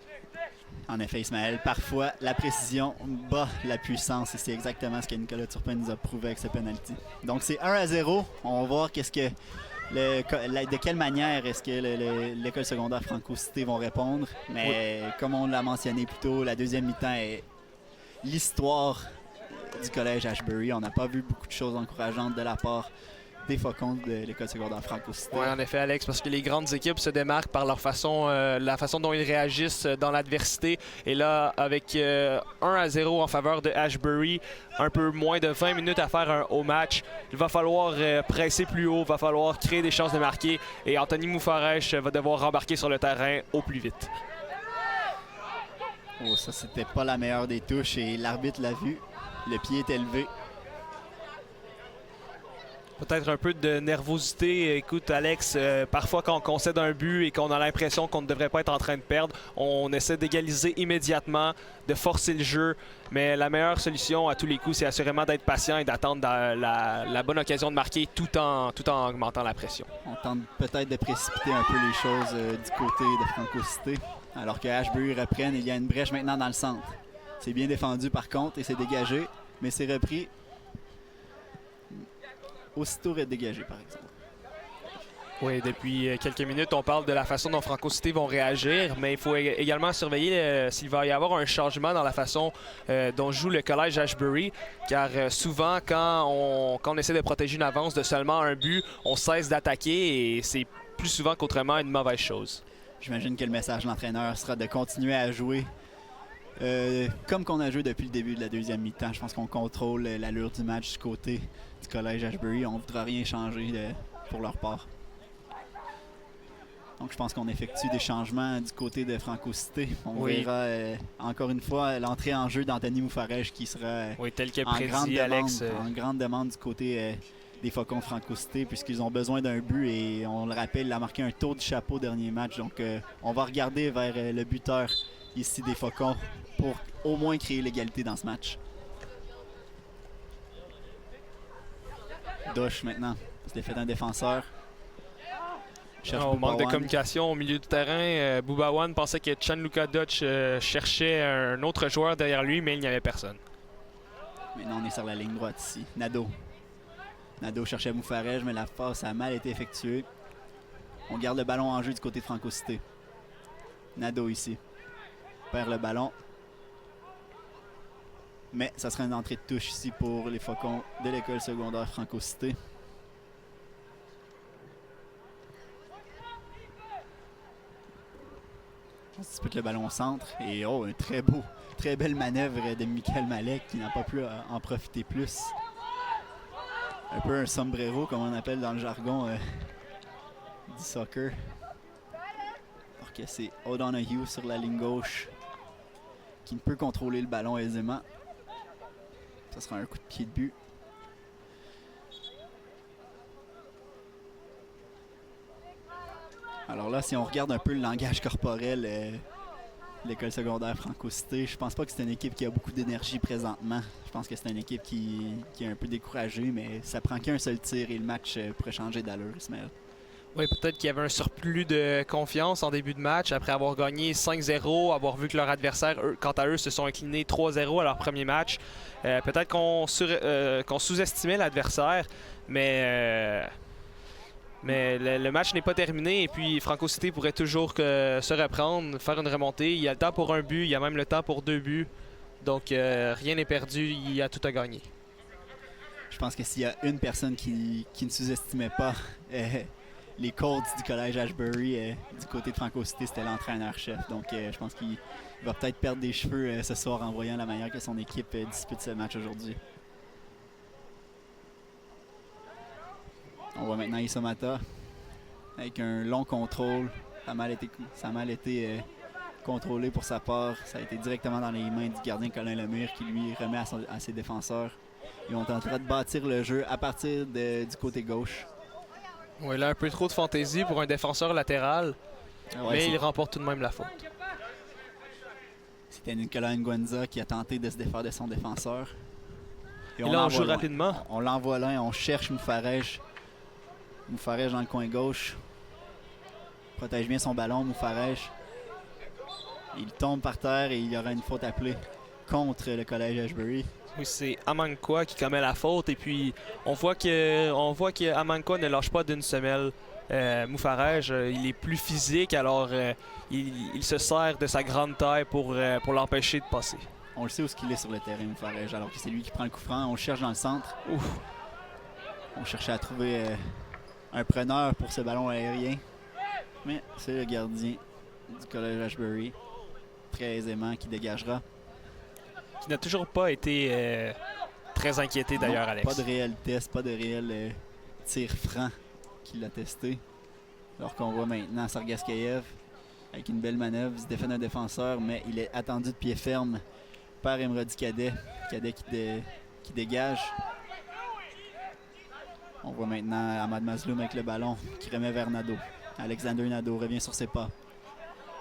En effet, Ismaël, parfois la précision bat la puissance et c'est exactement ce que Nicolas Turpin nous a prouvé avec ce penalty. Donc c'est 1-0. On va voir de quelle manière est-ce que l'école secondaire Franco Cité vont répondre. Mais comme on l'a mentionné plus tôt, la deuxième mi-temps est l'histoire du collège Ashbury. On n'a pas vu beaucoup de choses encourageantes de la part des Faucons de l'école secondaire Franco Cité. Oui, en effet, Alex, parce que les grandes équipes se démarquent par la façon dont ils réagissent dans l'adversité. Et là, avec 1-0 en faveur de Ashbury, un peu moins de 20 minutes à faire au match, il va falloir presser plus haut, il va falloir créer des chances de marquer. Et Anthony Moufarèche va devoir rembarquer sur le terrain au plus vite. Oh, ça, c'était pas la meilleure des touches et l'arbitre l'a vu. Le pied est élevé. Peut-être un peu de nervosité. Écoute, Alex, parfois quand on concède un but et qu'on a l'impression qu'on ne devrait pas être en train de perdre, on essaie d'égaliser immédiatement, de forcer le jeu. Mais la meilleure solution à tous les coups, c'est assurément d'être patient et d'attendre la bonne occasion de marquer tout en augmentant la pression. On tente peut-être de précipiter un peu les choses du côté de Franco Cité. Alors que Ashbury reprenne, il y a une brèche maintenant dans le centre. C'est bien défendu par contre et c'est dégagé, mais c'est repris. Aussitôt dégagé, par exemple. Oui, depuis quelques minutes, on parle de la façon dont Franco Cité vont réagir, mais il faut également surveiller s'il va y avoir un changement dans la façon dont joue le collège Ashbury, car souvent, quand on essaie de protéger une avance de seulement un but, on cesse d'attaquer et c'est plus souvent qu'autrement une mauvaise chose. J'imagine que le message de l'entraîneur sera de continuer à jouer comme qu'on a joué depuis le début de la deuxième mi-temps. Je pense qu'on contrôle l'allure du match du côté du collège Ashbury. On ne voudra rien changer pour leur part. Donc je pense qu'on effectue des changements du côté de Franco Cité. On verra encore une fois l'entrée en jeu d'Anthony Moufarèche qui sera tel que en grande demande du côté des Faucons Franco Cité puisqu'ils ont besoin d'un but et on le rappelle, il a marqué un tour du chapeau au dernier match. Donc on va regarder vers le buteur ici des Faucons pour au moins créer l'égalité dans ce match. Doche maintenant, c'est l'effet d'un défenseur. On manque de communication au milieu du terrain. Boubawan pensait que Gianluca Doche cherchait un autre joueur derrière lui, mais il n'y avait personne. Maintenant, on est sur la ligne droite ici. Nadeau cherchait Moufarèche, mais la passe a mal été effectuée. On garde le ballon en jeu du côté de Franco Cité. Nadeau ici. Perd le ballon. Mais ça sera une entrée de touche ici pour les Faucons de l'école secondaire Franco Cité. On se dispute le ballon au centre. Et oh, un très belle manœuvre de Michael Malek qui n'a pas pu en profiter plus. Un peu un sombrero, comme on appelle dans le jargon du soccer. Alors que c'est O'Donoghue sur la ligne gauche qui peut contrôler le ballon aisément. Ce sera un coup de pied de but. Alors là, si on regarde un peu le langage corporel de l'école secondaire Franco-Cité, je pense pas que c'est une équipe qui a beaucoup d'énergie présentement. Je pense que c'est une équipe qui est un peu découragée, mais ça prend qu'un seul tir et le match pourrait changer d'allure, Ismaël. Oui, peut-être qu'il y avait un surplus de confiance en début de match après avoir gagné 5-0, avoir vu que leurs adversaires, quant à eux, se sont inclinés 3-0 à leur premier match. Peut-être qu'on sous-estimait l'adversaire, mais le match n'est pas terminé et puis Franco-Cité pourrait toujours se reprendre, faire une remontée. Il y a le temps pour un but, il y a même le temps pour 2 buts. Donc rien n'est perdu, il y a tout à gagner. Je pense que s'il y a une personne qui ne sous-estimait pas les Colts du collège Ashbury du côté de Franco-Cité, c'était l'entraîneur-chef. Donc je pense qu'il va peut-être perdre des cheveux ce soir en voyant la manière que son équipe dispute ce match aujourd'hui. On voit maintenant Isomata avec un long contrôle. Ça a mal été contrôlé pour sa part. Ça a été directement dans les mains du gardien Colin Lemire qui lui remet à ses défenseurs. Ils ont tenté de bâtir le jeu à partir du côté gauche. Oui, là, un peu trop de fantaisie pour un défenseur latéral, mais il remporte tout de même la faute. C'était Nicolas Nguenza qui a tenté de se défaire de son défenseur. Et là, on joue rapidement. On l'envoie là et on cherche Moufarège. Moufarège dans le coin gauche. Protège bien son ballon, Moufarège. Il tombe par terre et il y aura une faute appelée contre le collège Ashbury. Oui, c'est Amankwa qui commet la faute et puis on voit que Amankwa ne lâche pas d'une semelle. Moufarège, il est plus physique, alors il se sert de sa grande taille pour l'empêcher de passer. On le sait où il est sur le terrain, Moufarège, alors que c'est lui qui prend le coup franc. On le cherche dans le centre. Ouf. On cherchait à trouver un preneur pour ce ballon aérien. Mais c'est le gardien du collège Ashbury, très aisément, qui dégagera. Qui n'a toujours pas été très inquiété d'ailleurs, Alex. Pas de réel test, pas de réel tir franc qui l'a testé. Alors qu'on voit maintenant Sargaskayev avec une belle manœuvre, il se défend d'un défenseur, mais il est attendu de pied ferme par Emrodi Cadet. Cadet qui dégage. On voit maintenant Ahmad Mazloum avec le ballon qui remet vers Nadeau. Alexander Nadeau revient sur ses pas.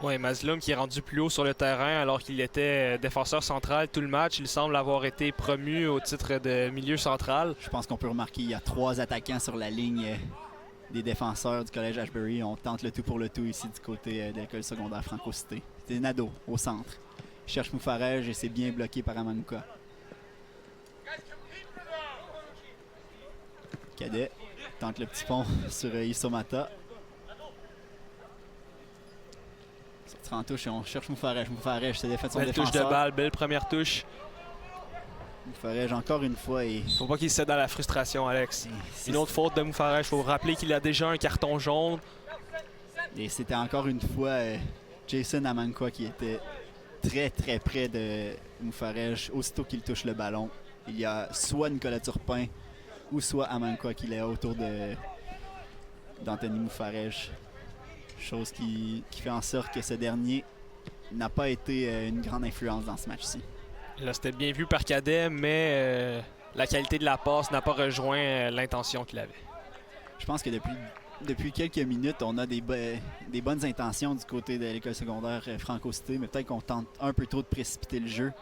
Oui, Mazloum qui est rendu plus haut sur le terrain alors qu'il était défenseur central tout le match. Il semble avoir été promu au titre de milieu central. Je pense qu'on peut remarquer qu'il y a 3 attaquants sur la ligne des défenseurs du collège Ashbury. On tente le tout pour le tout ici du côté de l'école secondaire Franco-Cité. C'est Nadeau au centre. Il cherche Moufarège et c'est bien bloqué par Amanuka. Cadet tente le petit pont sur Isomata. Sortir en touche et on cherche Moufarège. Moufarège s'est défait de son belle défenseur. Touche de balle, belle première touche. Moufarège encore une fois. Faut pas qu'il cède à la frustration, Alex. Une autre faute de Moufarège. Faut rappeler qu'il a déjà un carton jaune. Et c'était encore une fois Jason Amankwa qui était très très près de Moufarège aussitôt qu'il touche le ballon. Il y a soit Nicolas Turpin ou soit Amankwa qui est autour d'Anthony Moufarège. Chose qui fait en sorte que ce dernier n'a pas été une grande influence dans ce match-ci. Là, c'était bien vu par Cadet, mais la qualité de la passe n'a pas rejoint l'intention qu'il avait. Je pense que depuis quelques minutes, on a des bonnes intentions du côté de l'école secondaire Franco-Cité, mais peut-être qu'on tente un peu trop de précipiter le jeu,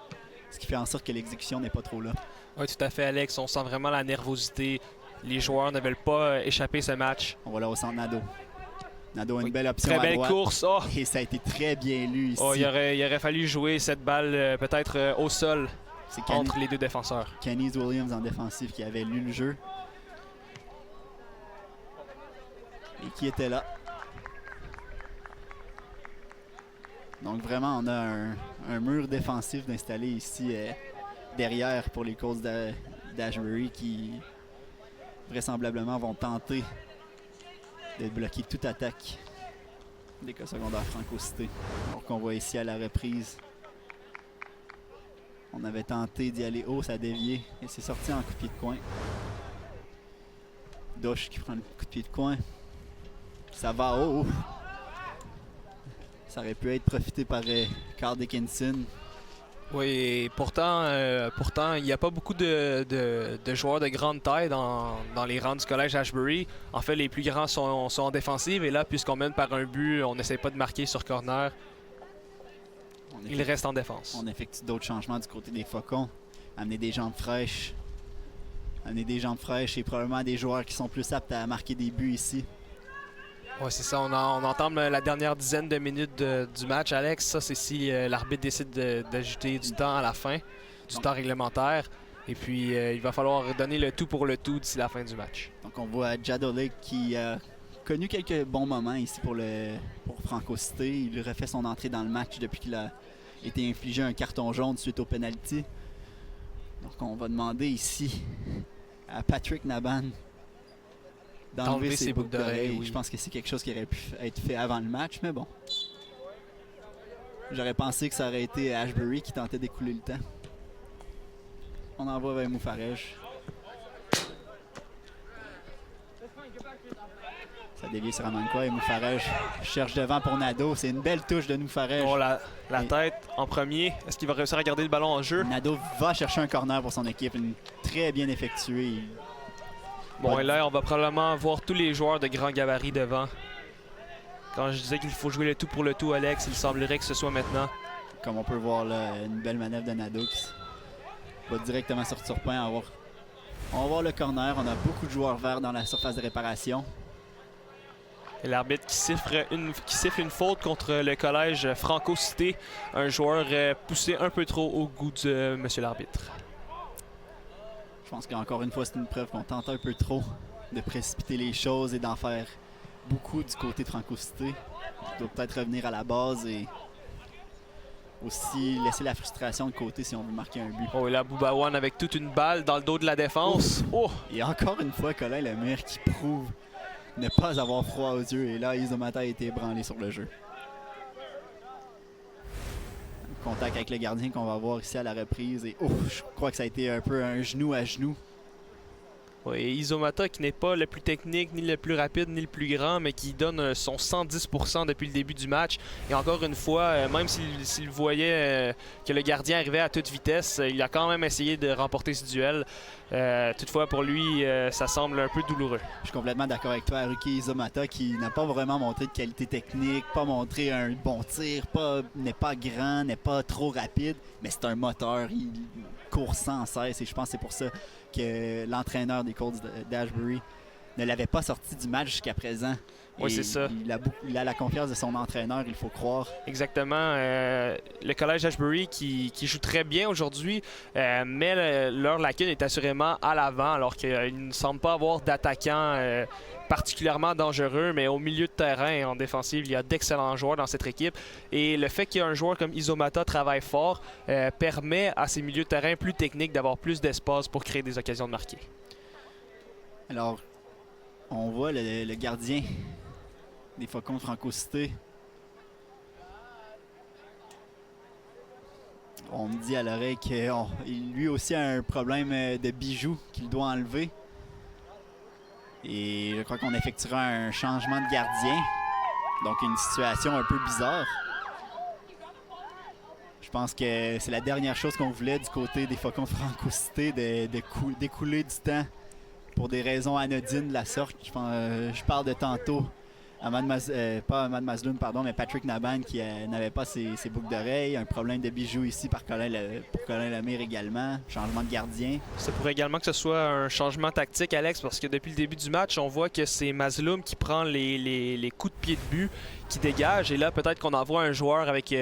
ce qui fait en sorte que l'exécution n'est pas trop là. Oui, tout à fait, Alex. On sent vraiment la nervosité. Les joueurs ne veulent pas échapper ce match. On va là au centre Nadeau. Nadeau a une belle option très à belle droite. Course. Oh! Et ça a été très bien lu ici. Oh, il aurait fallu jouer cette balle peut-être au sol entre les deux défenseurs. Kenny Williams en défensif qui avait lu le jeu. Et qui était là. Donc vraiment, on a un mur défensif d'installer ici derrière pour les Colts d'Ashbury qui vraisemblablement vont tenter de bloquer toute attaque d'école secondaire Franco-Cité. Alors qu'on voit ici à la reprise. On avait tenté d'y aller haut, ça a dévié et c'est sorti en coup de pied de coin. Dosh qui prend le coup de pied de coin. Ça va haut. Ça aurait pu être profité par Carl Dickinson Oui, et pourtant, il n'y a pas beaucoup de joueurs de grande taille dans les rangs du collège Ashbury. En fait, les plus grands sont en défensive. Et là, puisqu'on mène par un but, on n'essaie pas de marquer sur corner. Il reste en défense. On effectue d'autres changements du côté des Faucons. Amener des jambes fraîches. Amener des jambes fraîches et probablement des joueurs qui sont plus aptes à marquer des buts ici. Oui, c'est ça. On entame la dernière dizaine de minutes du match, Alex. Ça, c'est si l'arbitre décide d'ajouter du temps à la fin, du temps réglementaire. Et puis, il va falloir donner le tout pour le tout d'ici la fin du match. Donc, on voit Jadolek qui a connu quelques bons moments ici pour Franco Cité. Il refait son entrée dans le match depuis qu'il a été infligé un carton jaune suite au penalty. Donc, on va demander ici à Patrick Naban d'enlever ses boucles d'oreilles. Oui. Je pense que c'est quelque chose qui aurait pu être fait avant le match, mais bon. J'aurais pensé que ça aurait été Ashbury qui tentait d'écouler le temps. On envoie vers Moufarège. Ça dévie sur Amankoa et Moufarège cherche devant pour Nadeau. C'est une belle touche de Moufarège. Oh, la tête en premier. Est-ce qu'il va réussir à garder le ballon en jeu? Nadeau va chercher un corner pour son équipe. Une très bien effectuée. Bon, et là, on va probablement voir tous les joueurs de grand gabarit devant. Quand je disais qu'il faut jouer le tout pour le tout, Alex, il semblerait que ce soit maintenant. Comme on peut voir là, une belle manœuvre de Nadeau qui va directement sur Turpin. On va voir le corner. On a beaucoup de joueurs verts dans la surface de réparation. Et l'arbitre qui siffle une faute contre le collège Franco Cité. Un joueur poussé un peu trop au goût de monsieur l'arbitre. Je pense qu'encore une fois, c'est une preuve qu'on tente un peu trop de précipiter les choses et d'en faire beaucoup du côté de Franco Cité. Il doit peut-être revenir à la base et aussi laisser la frustration de côté si on veut marquer un but. Oh, et là, Boubawan avec toute une balle dans le dos de la défense. Oh! Et encore une fois, Colin Lemire qui prouve ne pas avoir froid aux yeux. Et là, Izomata a été ébranlé sur le jeu. Contact avec le gardien qu'on va voir ici à la reprise. Et je crois que ça a été un peu un genou à genou. Oui, Izomata qui n'est pas le plus technique, ni le plus rapide, ni le plus grand, mais qui donne son 110% depuis le début du match. Et encore une fois, même s'il voyait que le gardien arrivait à toute vitesse, il a quand même essayé de remporter ce duel. Toutefois, pour lui, ça semble un peu douloureux. Je suis complètement d'accord avec toi, Haruki Izomata, qui n'a pas vraiment montré de qualité technique, pas montré un bon tir, n'est pas grand, n'est pas trop rapide, mais c'est un moteur, il court sans cesse et je pense que c'est pour ça que l'entraîneur des Colts d'Ashbury ne l'avait pas sorti du match jusqu'à présent. Oui, c'est ça. Il a la confiance de son entraîneur, il faut croire. Exactement. Le collège Ashbury qui joue très bien aujourd'hui, mais leur lacune est assurément à l'avant, alors qu'il ne semble pas avoir d'attaquants particulièrement dangereux, mais au milieu de terrain et en défensive, il y a d'excellents joueurs dans cette équipe. Et le fait qu'un joueur comme Izomata travaille fort permet à ces milieux de terrain plus techniques d'avoir plus d'espace pour créer des occasions de marquer. Alors, on voit le gardien des Faucons de Franco Cité. On me dit à l'oreille qu'il lui aussi a un problème de bijoux qu'il doit enlever. Et je crois qu'on effectuera un changement de gardien. Donc une situation un peu bizarre. Je pense que c'est la dernière chose qu'on voulait du côté des Faucons de Franco Cité, d'écouler du temps pour des raisons anodines de la sorte. Je parle de tantôt pas Ahmad Mazloum, pardon, mais Patrick Naban qui n'avait pas ses boucles d'oreilles. Un problème de bijoux ici pour Colin Lemire également. Changement de gardien. Ça pourrait également que ce soit un changement tactique, Alex, parce que depuis le début du match, on voit que c'est Mazloum qui prend les coups de pied de but, qui dégage. Et là, peut-être qu'on envoie un joueur avec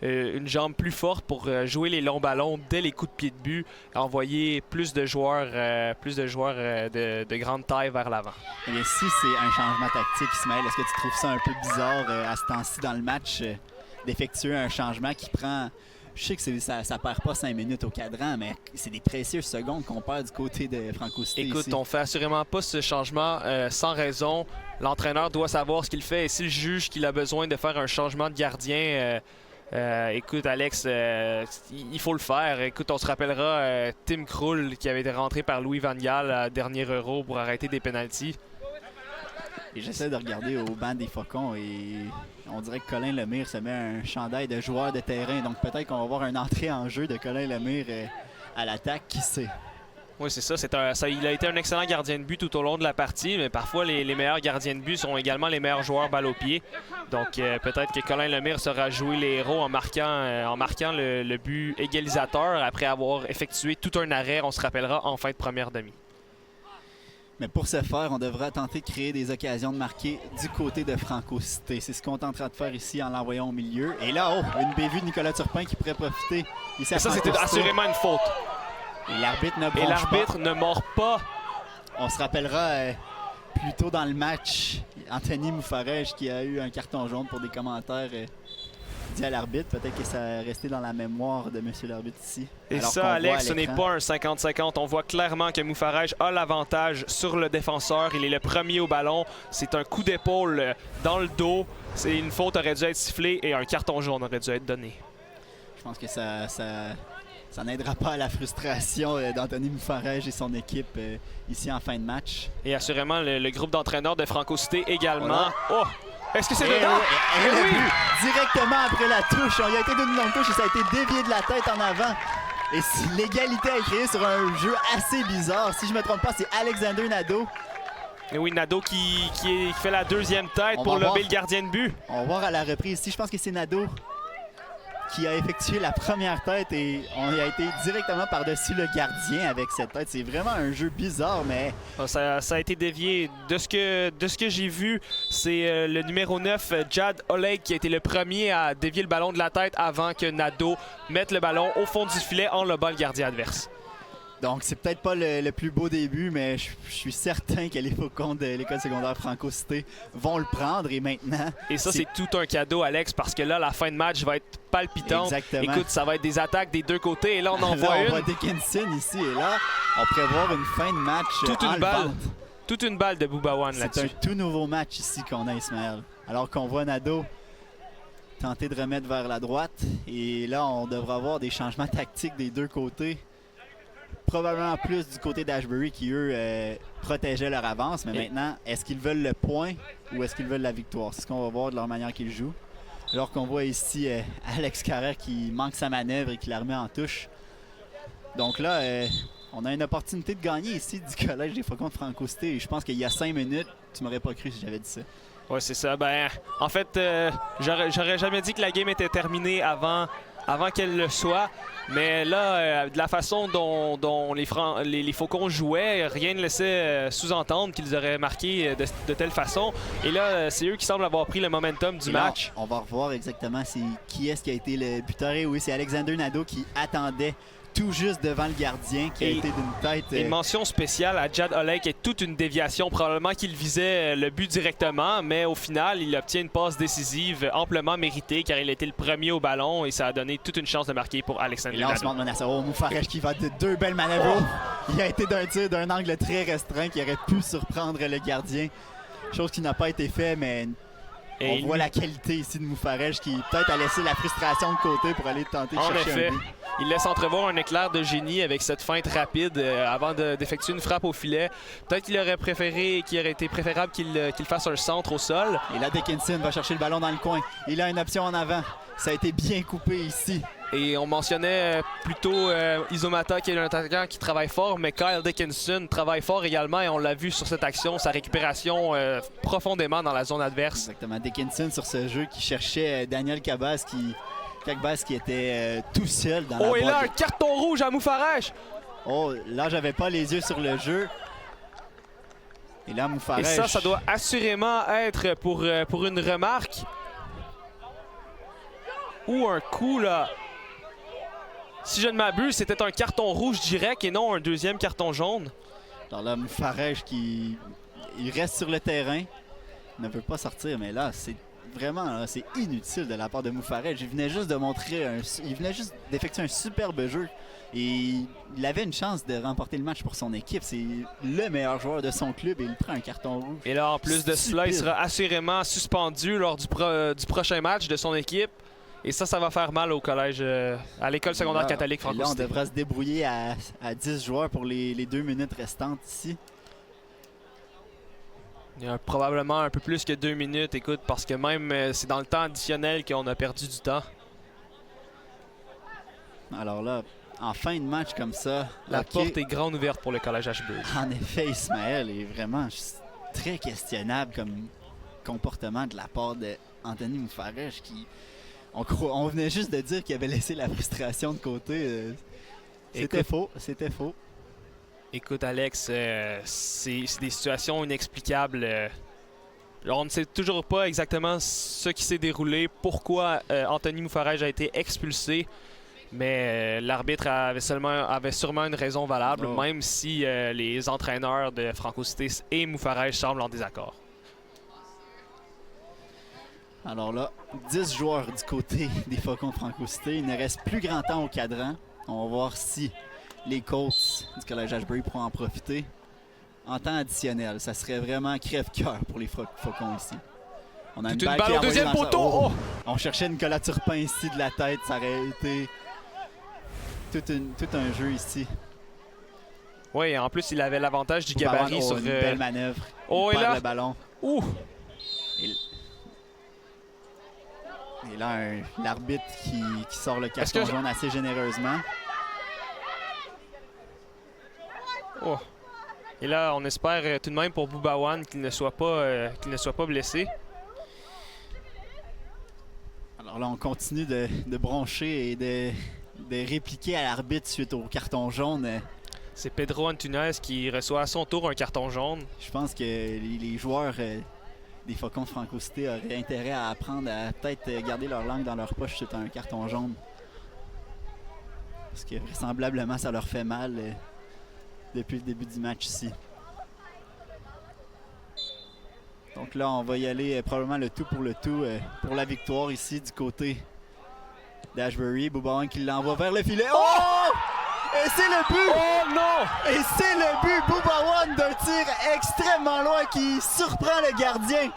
une jambe plus forte pour jouer les longs ballons dès les coups de pied de but, envoyer plus de joueurs de grande taille vers l'avant. Et bien, si c'est un changement tactique, Ismaël, est-ce que tu trouves ça un peu bizarre à ce temps-ci dans le match d'effectuer un changement qui prend... Je sais que ça perd pas 5 minutes au cadran, mais c'est des précieuses secondes qu'on perd du côté de Franco Cité. Écoute, ici. On fait assurément pas ce changement sans raison. L'entraîneur doit savoir ce qu'il fait et s'il juge qu'il a besoin de faire un changement de gardien... écoute, Alex, il faut le faire. Écoute, on se rappellera Tim Krul qui avait été rentré par Louis Van Gaal à dernier Euro pour arrêter des pénaltys. Et j'essaie de regarder au banc des Faucons et on dirait que Colin Lemire se met un chandail de joueur de terrain. Donc peut-être qu'on va voir une entrée en jeu de Colin Lemire à l'attaque, qui sait. Oui, c'est ça. Il a été un excellent gardien de but tout au long de la partie, mais parfois les meilleurs gardiens de but sont également les meilleurs joueurs balle au pied. Donc peut-être que Colin Lemire sera joué les héros en marquant le but égalisateur après avoir effectué tout un arrêt, on se rappellera, en fin de première demi. Mais pour ce faire, on devra tenter de créer des occasions de marquer du côté de Franco Cité. C'est ce qu'on est en train de faire ici en l'envoyant au milieu. Et là, une bévue de Nicolas Turpin qui pourrait profiter. Ici à ça, c'était assurément une faute. Et l'arbitre ne bronche pas. Et l'arbitre ne mord pas. On se rappellera plus tôt dans le match, Anthony Moufarège qui a eu un carton jaune pour des commentaires dit à l'arbitre. Peut-être que ça a resté dans la mémoire de monsieur l'arbitre ici. Et ça, Alex, ce n'est pas un 50-50. On voit clairement que Moufarège a l'avantage sur le défenseur. Il est le premier au ballon. C'est un coup d'épaule dans le dos. C'est une faute aurait dû être sifflée et un carton jaune aurait dû être donné. Je pense que ça n'aidera pas à la frustration d'Anthony Moufarège et son équipe ici en fin de match. Et assurément, le groupe d'entraîneurs de Franco Cité également. Voilà. Oh! Est-ce que c'est dedans? Oui! Directement après la touche. Il a été donné dans le touche et ça a été dévié de la tête en avant. Et l'égalité a été créée sur un jeu assez bizarre. Si je ne me trompe pas, c'est Alexander Nadeau. Et oui, Nadeau qui fait la deuxième tête pour lober le gardien de but. On va voir à la reprise ici. Je pense que c'est Nadeau qui a effectué la première tête et on a été directement par-dessus le gardien avec cette tête. C'est vraiment un jeu bizarre, mais... Ça a été dévié. De ce que j'ai vu, c'est le numéro 9, Jad Oleg, qui a été le premier à dévier le ballon de la tête avant que Nadeau mette le ballon au fond du filet en lobant le gardien adverse. Donc, c'est peut-être pas le plus beau début, mais je suis certain que les Faucons de l'école secondaire Franco Cité vont le prendre. Et maintenant... Et ça, c'est tout un cadeau, Alex, parce que là, la fin de match va être palpitante. Exactement. Écoute, ça va être des attaques des deux côtés. Et là, on en voit une. On voit Dickinson ici. Et là, on prévoit une fin de match Toute une balle de Boubawan là-dessus. C'est un tout nouveau match ici qu'on a, Ismaël. Alors qu'on voit Nadeau tenter de remettre vers la droite. Et là, on devra avoir des changements tactiques des deux côtés. Probablement plus du côté d'Ashbury qui, eux, protégeaient leur avance. Mais maintenant, est-ce qu'ils veulent le point ou est-ce qu'ils veulent la victoire? C'est ce qu'on va voir de leur manière qu'ils jouent. Alors qu'on voit ici Alex Carrère qui manque sa manœuvre et qui la remet en touche. Donc là, on a une opportunité de gagner ici du Collège des Faucons de Franco Cité. Et je pense qu'il y a 5 minutes, tu m'aurais pas cru si j'avais dit ça. Oui, c'est ça. Ben, en fait, j'aurais jamais dit que la game était terminée avant qu'elle le soit. Mais là, de la façon dont les Faucons jouaient, rien ne laissait sous-entendre qu'ils auraient marqué de telle façon. Et là, c'est eux qui semblent avoir pris le momentum du match. On va revoir exactement qui est-ce qui a été le buteur. Et oui, c'est Alexander Nadeau qui attendait tout juste devant le gardien, qui a été d'une tête... Une mention spéciale à Jad Oleg, qui est toute une déviation. Probablement qu'il visait le but directement, mais au final, il obtient une passe décisive amplement méritée, car il a été le premier au ballon et ça a donné toute une chance de marquer pour Alexander Nadeau. Et là, on se montre menaçant. Oh, Moufarège qui va de deux belles manœuvres. Il a été d'un tir d'un angle très restreint qui aurait pu surprendre le gardien. Chose qui n'a pas été fait, mais... On voit la qualité ici de Moufarège qui peut-être a laissé la frustration de côté pour aller tenter de chercher un but. Il laisse entrevoir un éclair de génie avec cette feinte rapide avant d'effectuer une frappe au filet. Peut-être qu'il aurait été préférable qu'il fasse un centre au sol. Et là, Dickinson va chercher le ballon dans le coin. Il a une option en avant. Ça a été bien coupé ici. Et on mentionnait plutôt Isomata qui est un attaquant qui travaille fort, mais Kyle Dickinson travaille fort également et on l'a vu sur cette action, sa récupération profondément dans la zone adverse. Exactement, Dickinson sur ce jeu qui cherchait Daniel Cabas qui était tout seul dans la boîte. Oh, et là, un carton rouge à Moufarège! Oh, là, j'avais pas les yeux sur le jeu. Et là, Moufarège... Et ça doit assurément être pour une remarque. Ou un coup, là. Si je ne m'abuse, c'était un carton rouge direct et non un deuxième carton jaune. Alors là, Moufarège il reste sur le terrain, ne veut pas sortir, mais là, c'est vraiment c'est inutile de la part de Moufarège. Il venait juste d'effectuer un superbe jeu et il avait une chance de remporter le match pour son équipe. C'est le meilleur joueur de son club et il prend un carton rouge. Et là, en plus de cela, il sera assurément suspendu lors du prochain match de son équipe. Et ça va faire mal au collège, à l'école secondaire catholique Franco Cité. Là, on devra se débrouiller à 10 joueurs pour les 2 minutes restantes ici. Il y a probablement un peu plus que 2 minutes, écoute, parce que même c'est dans le temps additionnel qu'on a perdu du temps. Alors là, en fin de match comme ça, La ok. porte est grande ouverte pour le collège Ashbury. En effet, Ismaël est vraiment très questionnable comme comportement de la part d'Anthony Moufarèche qui... On venait juste de dire qu'il avait laissé la frustration de côté. C'était faux, c'était faux. Écoute, Alex, c'est des situations inexplicables. On ne sait toujours pas exactement ce qui s'est déroulé, pourquoi Anthony Moufarège a été expulsé, mais l'arbitre avait sûrement une raison valable, Oh. même si les entraîneurs de Franco Cité et Moufarège semblent en désaccord. Alors là, 10 joueurs du côté des Faucons de Franco Cité. Il ne reste plus grand temps au cadran. On va voir si les Colts du collège Ashbury pourront en profiter. En temps additionnel, ça serait vraiment crève-cœur pour les Faucons ici. On a Toute une balle balle qui est au envoyée deuxième dans le- poteau! Oh! Oh! On cherchait Nicolas Turpin ici de la tête. Ça aurait été tout un jeu ici. Oui, en plus, il avait l'avantage du Pour avoir gabarit sur... une belle manœuvre. Oh, Il et perd là? le ballon. Ouh! Et là, l'arbitre qui sort le Est-ce carton que- jaune assez généreusement. Oh. Et là, on espère tout de même pour Boubawan qu'il ne soit pas blessé. Alors là, on continue de broncher et de répliquer à l'arbitre suite au carton jaune. C'est Pedro Antunes qui reçoit à son tour un carton jaune. Je pense que les joueurs des Faucons de Franco Cité auraient intérêt à apprendre à peut-être garder leur langue dans leur poche suite à un carton jaune. Parce que vraisemblablement, ça leur fait mal depuis le début du match ici. Donc là, on va y aller probablement le tout pour pour la victoire ici du côté d'Ashbury. Boubawan qui l'envoie vers le filet. Oh! Et c'est le but! Oh non! Et c'est le but! Boubawan d'un tir extrêmement loin qui surprend le gardien.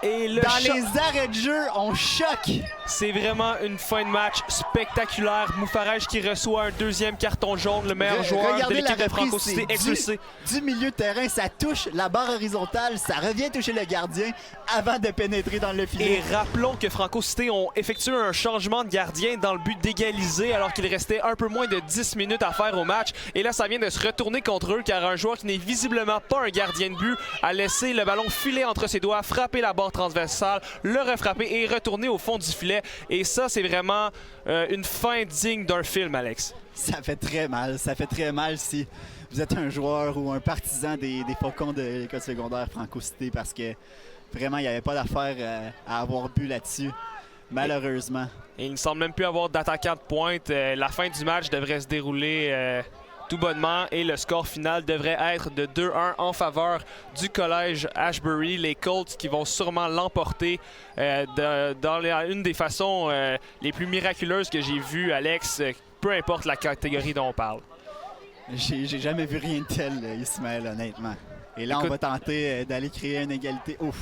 Et le Dans choc, les arrêts de jeu, on choque. c'est vraiment une fin de match spectaculaire. Moufarège qui reçoit un deuxième carton jaune, le meilleur joueur de Regardez l'équipe la de Franco reprise, Cité c'est expulsé. du milieu de terrain, ça touche la barre horizontale, ça revient toucher le gardien avant de pénétrer dans le Et filet. rappelons que Franco Cité ont effectué un changement de gardien dans le but d'égaliser alors qu'il restait un peu moins de 10 minutes à faire au match. Et là, ça vient de se retourner contre eux car un joueur qui n'est visiblement pas un gardien de but a laissé le ballon filer entre ses doigts, frapper la barre transversale, le refrapper et retourner au fond du filet. Et ça, c'est vraiment une fin digne d'un film, Alex. Ça fait très mal. Ça fait très mal si vous êtes un joueur ou un partisan des Faucons de l'école secondaire Franco Cité parce que vraiment, il n'y avait pas d'affaire à avoir bu là-dessus. Malheureusement. Et il ne semble même plus avoir d'attaquant de pointe. La fin du match devrait se dérouler tout bonnement et le score final devrait être de 2-1 en faveur du collège Ashbury. Les Colts qui vont sûrement l'emporter dans une des façons les plus miraculeuses que j'ai vues, Alex, peu importe la catégorie dont on parle. J'ai jamais vu rien de tel, Ismaël, honnêtement. Et là, Écoute, on va tenter d'aller créer une égalité. Ouf!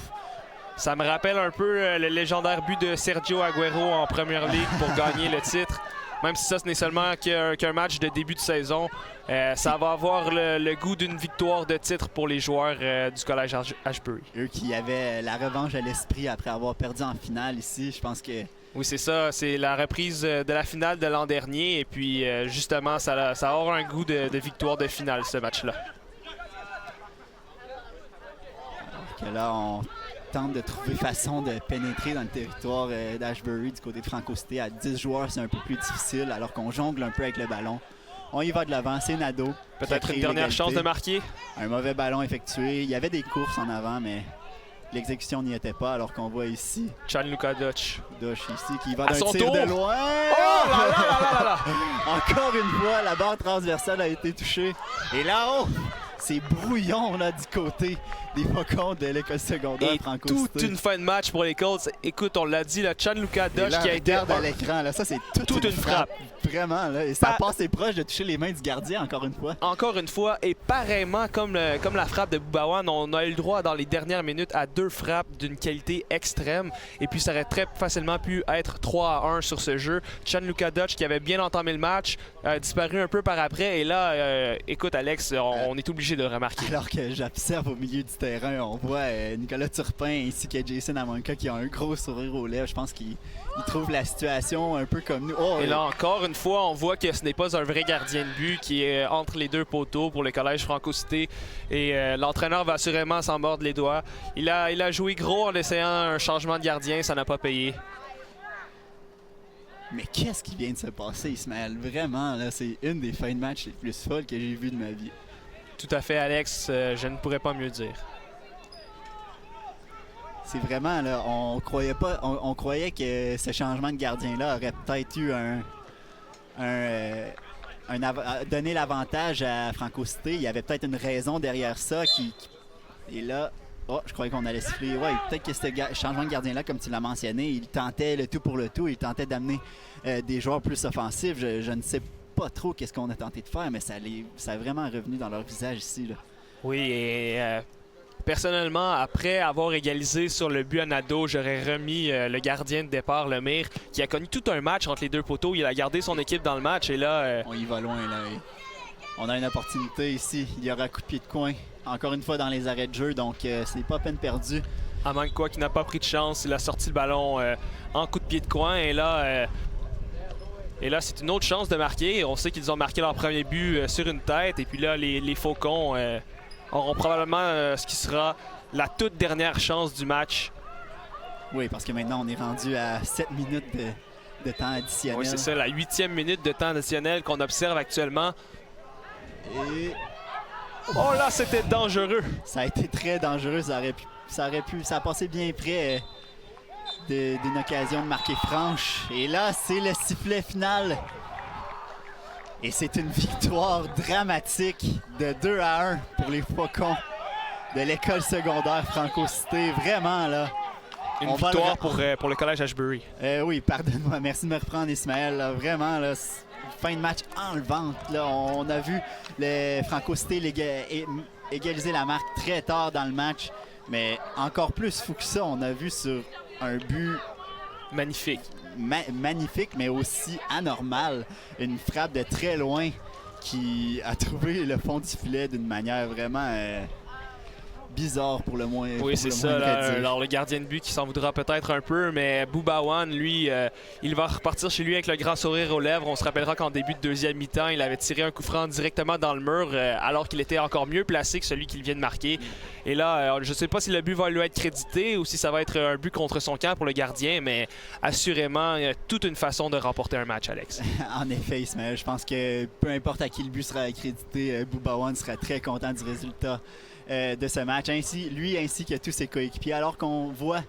Ça me rappelle un peu le légendaire but de Sergio Agüero en Première Ligue pour gagner le titre. Même si ça, ce n'est seulement qu'un match de début de saison, ça va avoir le goût d'une victoire de titre pour les joueurs du collège Ashbury. Eux qui avaient la revanche à l'esprit après avoir perdu en finale ici, je pense que... Oui, c'est ça. C'est la reprise de la finale de l'an dernier. Et puis, justement, ça va avoir un goût de victoire de finale, ce match-là. Alors que là, on tente de trouver façon de pénétrer dans le territoire d'Ashbury du côté de Franco Cité. À 10 joueurs, c'est un peu plus difficile, alors qu'on jongle un peu avec le ballon. On y va de l'avant, c'est Nadeau. qui a Peut-être créé une dernière l'égalité. chance de marquer. Un mauvais ballon effectué. Il y avait des courses en avant, mais l'exécution n'y était pas, alors qu'on voit ici Gianluca Dutch. Dosh ici qui va À d'un son tir tour. de loin. Oh là là là là là! Encore une fois, la barre transversale a été touchée. Et là-haut, c'est brouillon là, du côté des Faucons de l'école secondaire Et Franco toute Cité. une fin de match pour les Colts. Écoute, on l'a dit, là, Gianluca Et Dutch là, qui a été... regarde à l'écran, là, ça c'est toute une frappe. Vraiment, là, et ça Pas- passe proche de toucher les mains du gardien encore une fois. Encore une fois, et pareillement comme la frappe de Boubawan, on a eu le droit dans les dernières minutes à 2 frappes d'une qualité extrême. Et puis ça aurait très facilement pu être 3-1 sur ce jeu. Gianluca Dutch qui avait bien entamé le match, a disparu un peu par après. Et là, écoute Alex, on est obligé obligé de le remarquer. Alors que j'observe au milieu du terrain, on voit Nicolas Turpin ainsi que Jason Amonka qui ont un gros sourire aux lèvres. Je pense qu'ils trouvent la situation un peu comme nous. Oh, et là, encore une fois, on voit que ce n'est pas un vrai gardien de but qui est entre les deux poteaux pour le Collège Franco-Cité. Et l'entraîneur va assurément s'en mordre les doigts. Il a joué gros en essayant un changement de gardien, ça n'a pas payé. Mais qu'est-ce qui vient de se passer, Ismaël? Vraiment, là, c'est une des fins de match les plus folles que j'ai vues de ma vie. Tout à fait, Alex. Je ne pourrais pas mieux dire. C'est vraiment, là, on croyait que ce changement de gardien-là aurait peut-être eu donné l'avantage à Franco-Cité. Il y avait peut-être une raison derrière ça et là, oh, je croyais qu'on allait siffler. Ouais, peut-être que ce changement de gardien-là, comme tu l'as mentionné, il tentait le tout pour le tout. Il tentait d'amener des joueurs plus offensifs. Je ne sais pas trop qu'est-ce qu'on a tenté de faire, mais ça a vraiment revenu dans leur visage ici, là. Oui, et personnellement, après avoir égalisé sur le but à Nadeau, j'aurais remis le gardien de départ, Lemire, qui a connu tout un match entre les deux poteaux. Il a gardé son équipe dans le match et là... On y va loin, là. On a une opportunité ici. Il y aura un coup de pied de coin. Encore une fois dans les arrêts de jeu, donc c'est pas peine perdue. Amankoua qui n'a pas pris de chance, il a sorti le ballon en coup de pied de coin et là c'est une autre chance de marquer. On sait qu'ils ont marqué leur premier but sur une tête et puis là les Faucons auront probablement ce qui sera la toute dernière chance du match. Oui, parce que maintenant on est rendu à 7 minutes de temps additionnel. Oui, c'est ça, la 8e minute de temps additionnel qu'on observe actuellement. Et... oh là, c'était dangereux! Ça a été très dangereux, ça a passé bien près d'une occasion de marquer franche. Et là, c'est le sifflet final. Et c'est une victoire dramatique de 2-1 pour les Faucons de l'école secondaire Franco-Cité. Vraiment, là. Une victoire pour le Collège Ashbury. Oui, pardonne-moi. Merci de me reprendre, Ismaël. Là. Vraiment, là, fin de match enlevante. Là. On a vu le Franco-Cité égaliser la marque très tard dans le match. Mais encore plus fou que ça, on a vu sur un but magnifique. Magnifique, mais aussi anormal. Une frappe de très loin qui a trouvé le fond du filet d'une manière vraiment bizarre pour le moins. Oui, c'est ça. Alors, le gardien de but qui s'en voudra peut-être un peu, mais Boubawan, lui, il va repartir chez lui avec le grand sourire aux lèvres. On se rappellera qu'en début de deuxième mi-temps, il avait tiré un coup franc directement dans le mur, alors qu'il était encore mieux placé que celui qu'il vient de marquer. Et là, je ne sais pas si le but va lui être crédité ou si ça va être un but contre son camp pour le gardien, mais assurément, toute une façon de remporter un match, Alex. En effet, Ismaël, je pense que peu importe à qui le but sera accrédité, Boubawan sera très content du résultat de ce match, ainsi que tous ses coéquipiers. Alors qu'on voit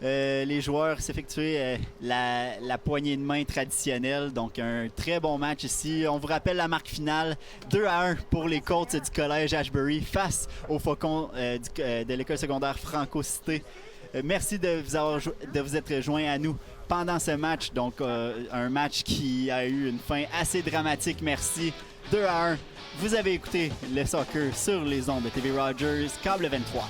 les joueurs s'effectuer la poignée de main traditionnelle. Donc un très bon match ici. On vous rappelle la marque finale, 2-1 pour les Colts du Collège Ashbury face aux Faucons de l'école secondaire Franco-Cité. Merci de vous être joints à nous pendant ce match. Donc un match qui a eu une fin assez dramatique. Merci. 2-1. Vous avez écouté le soccer sur les ondes de TV Rogers, câble 23.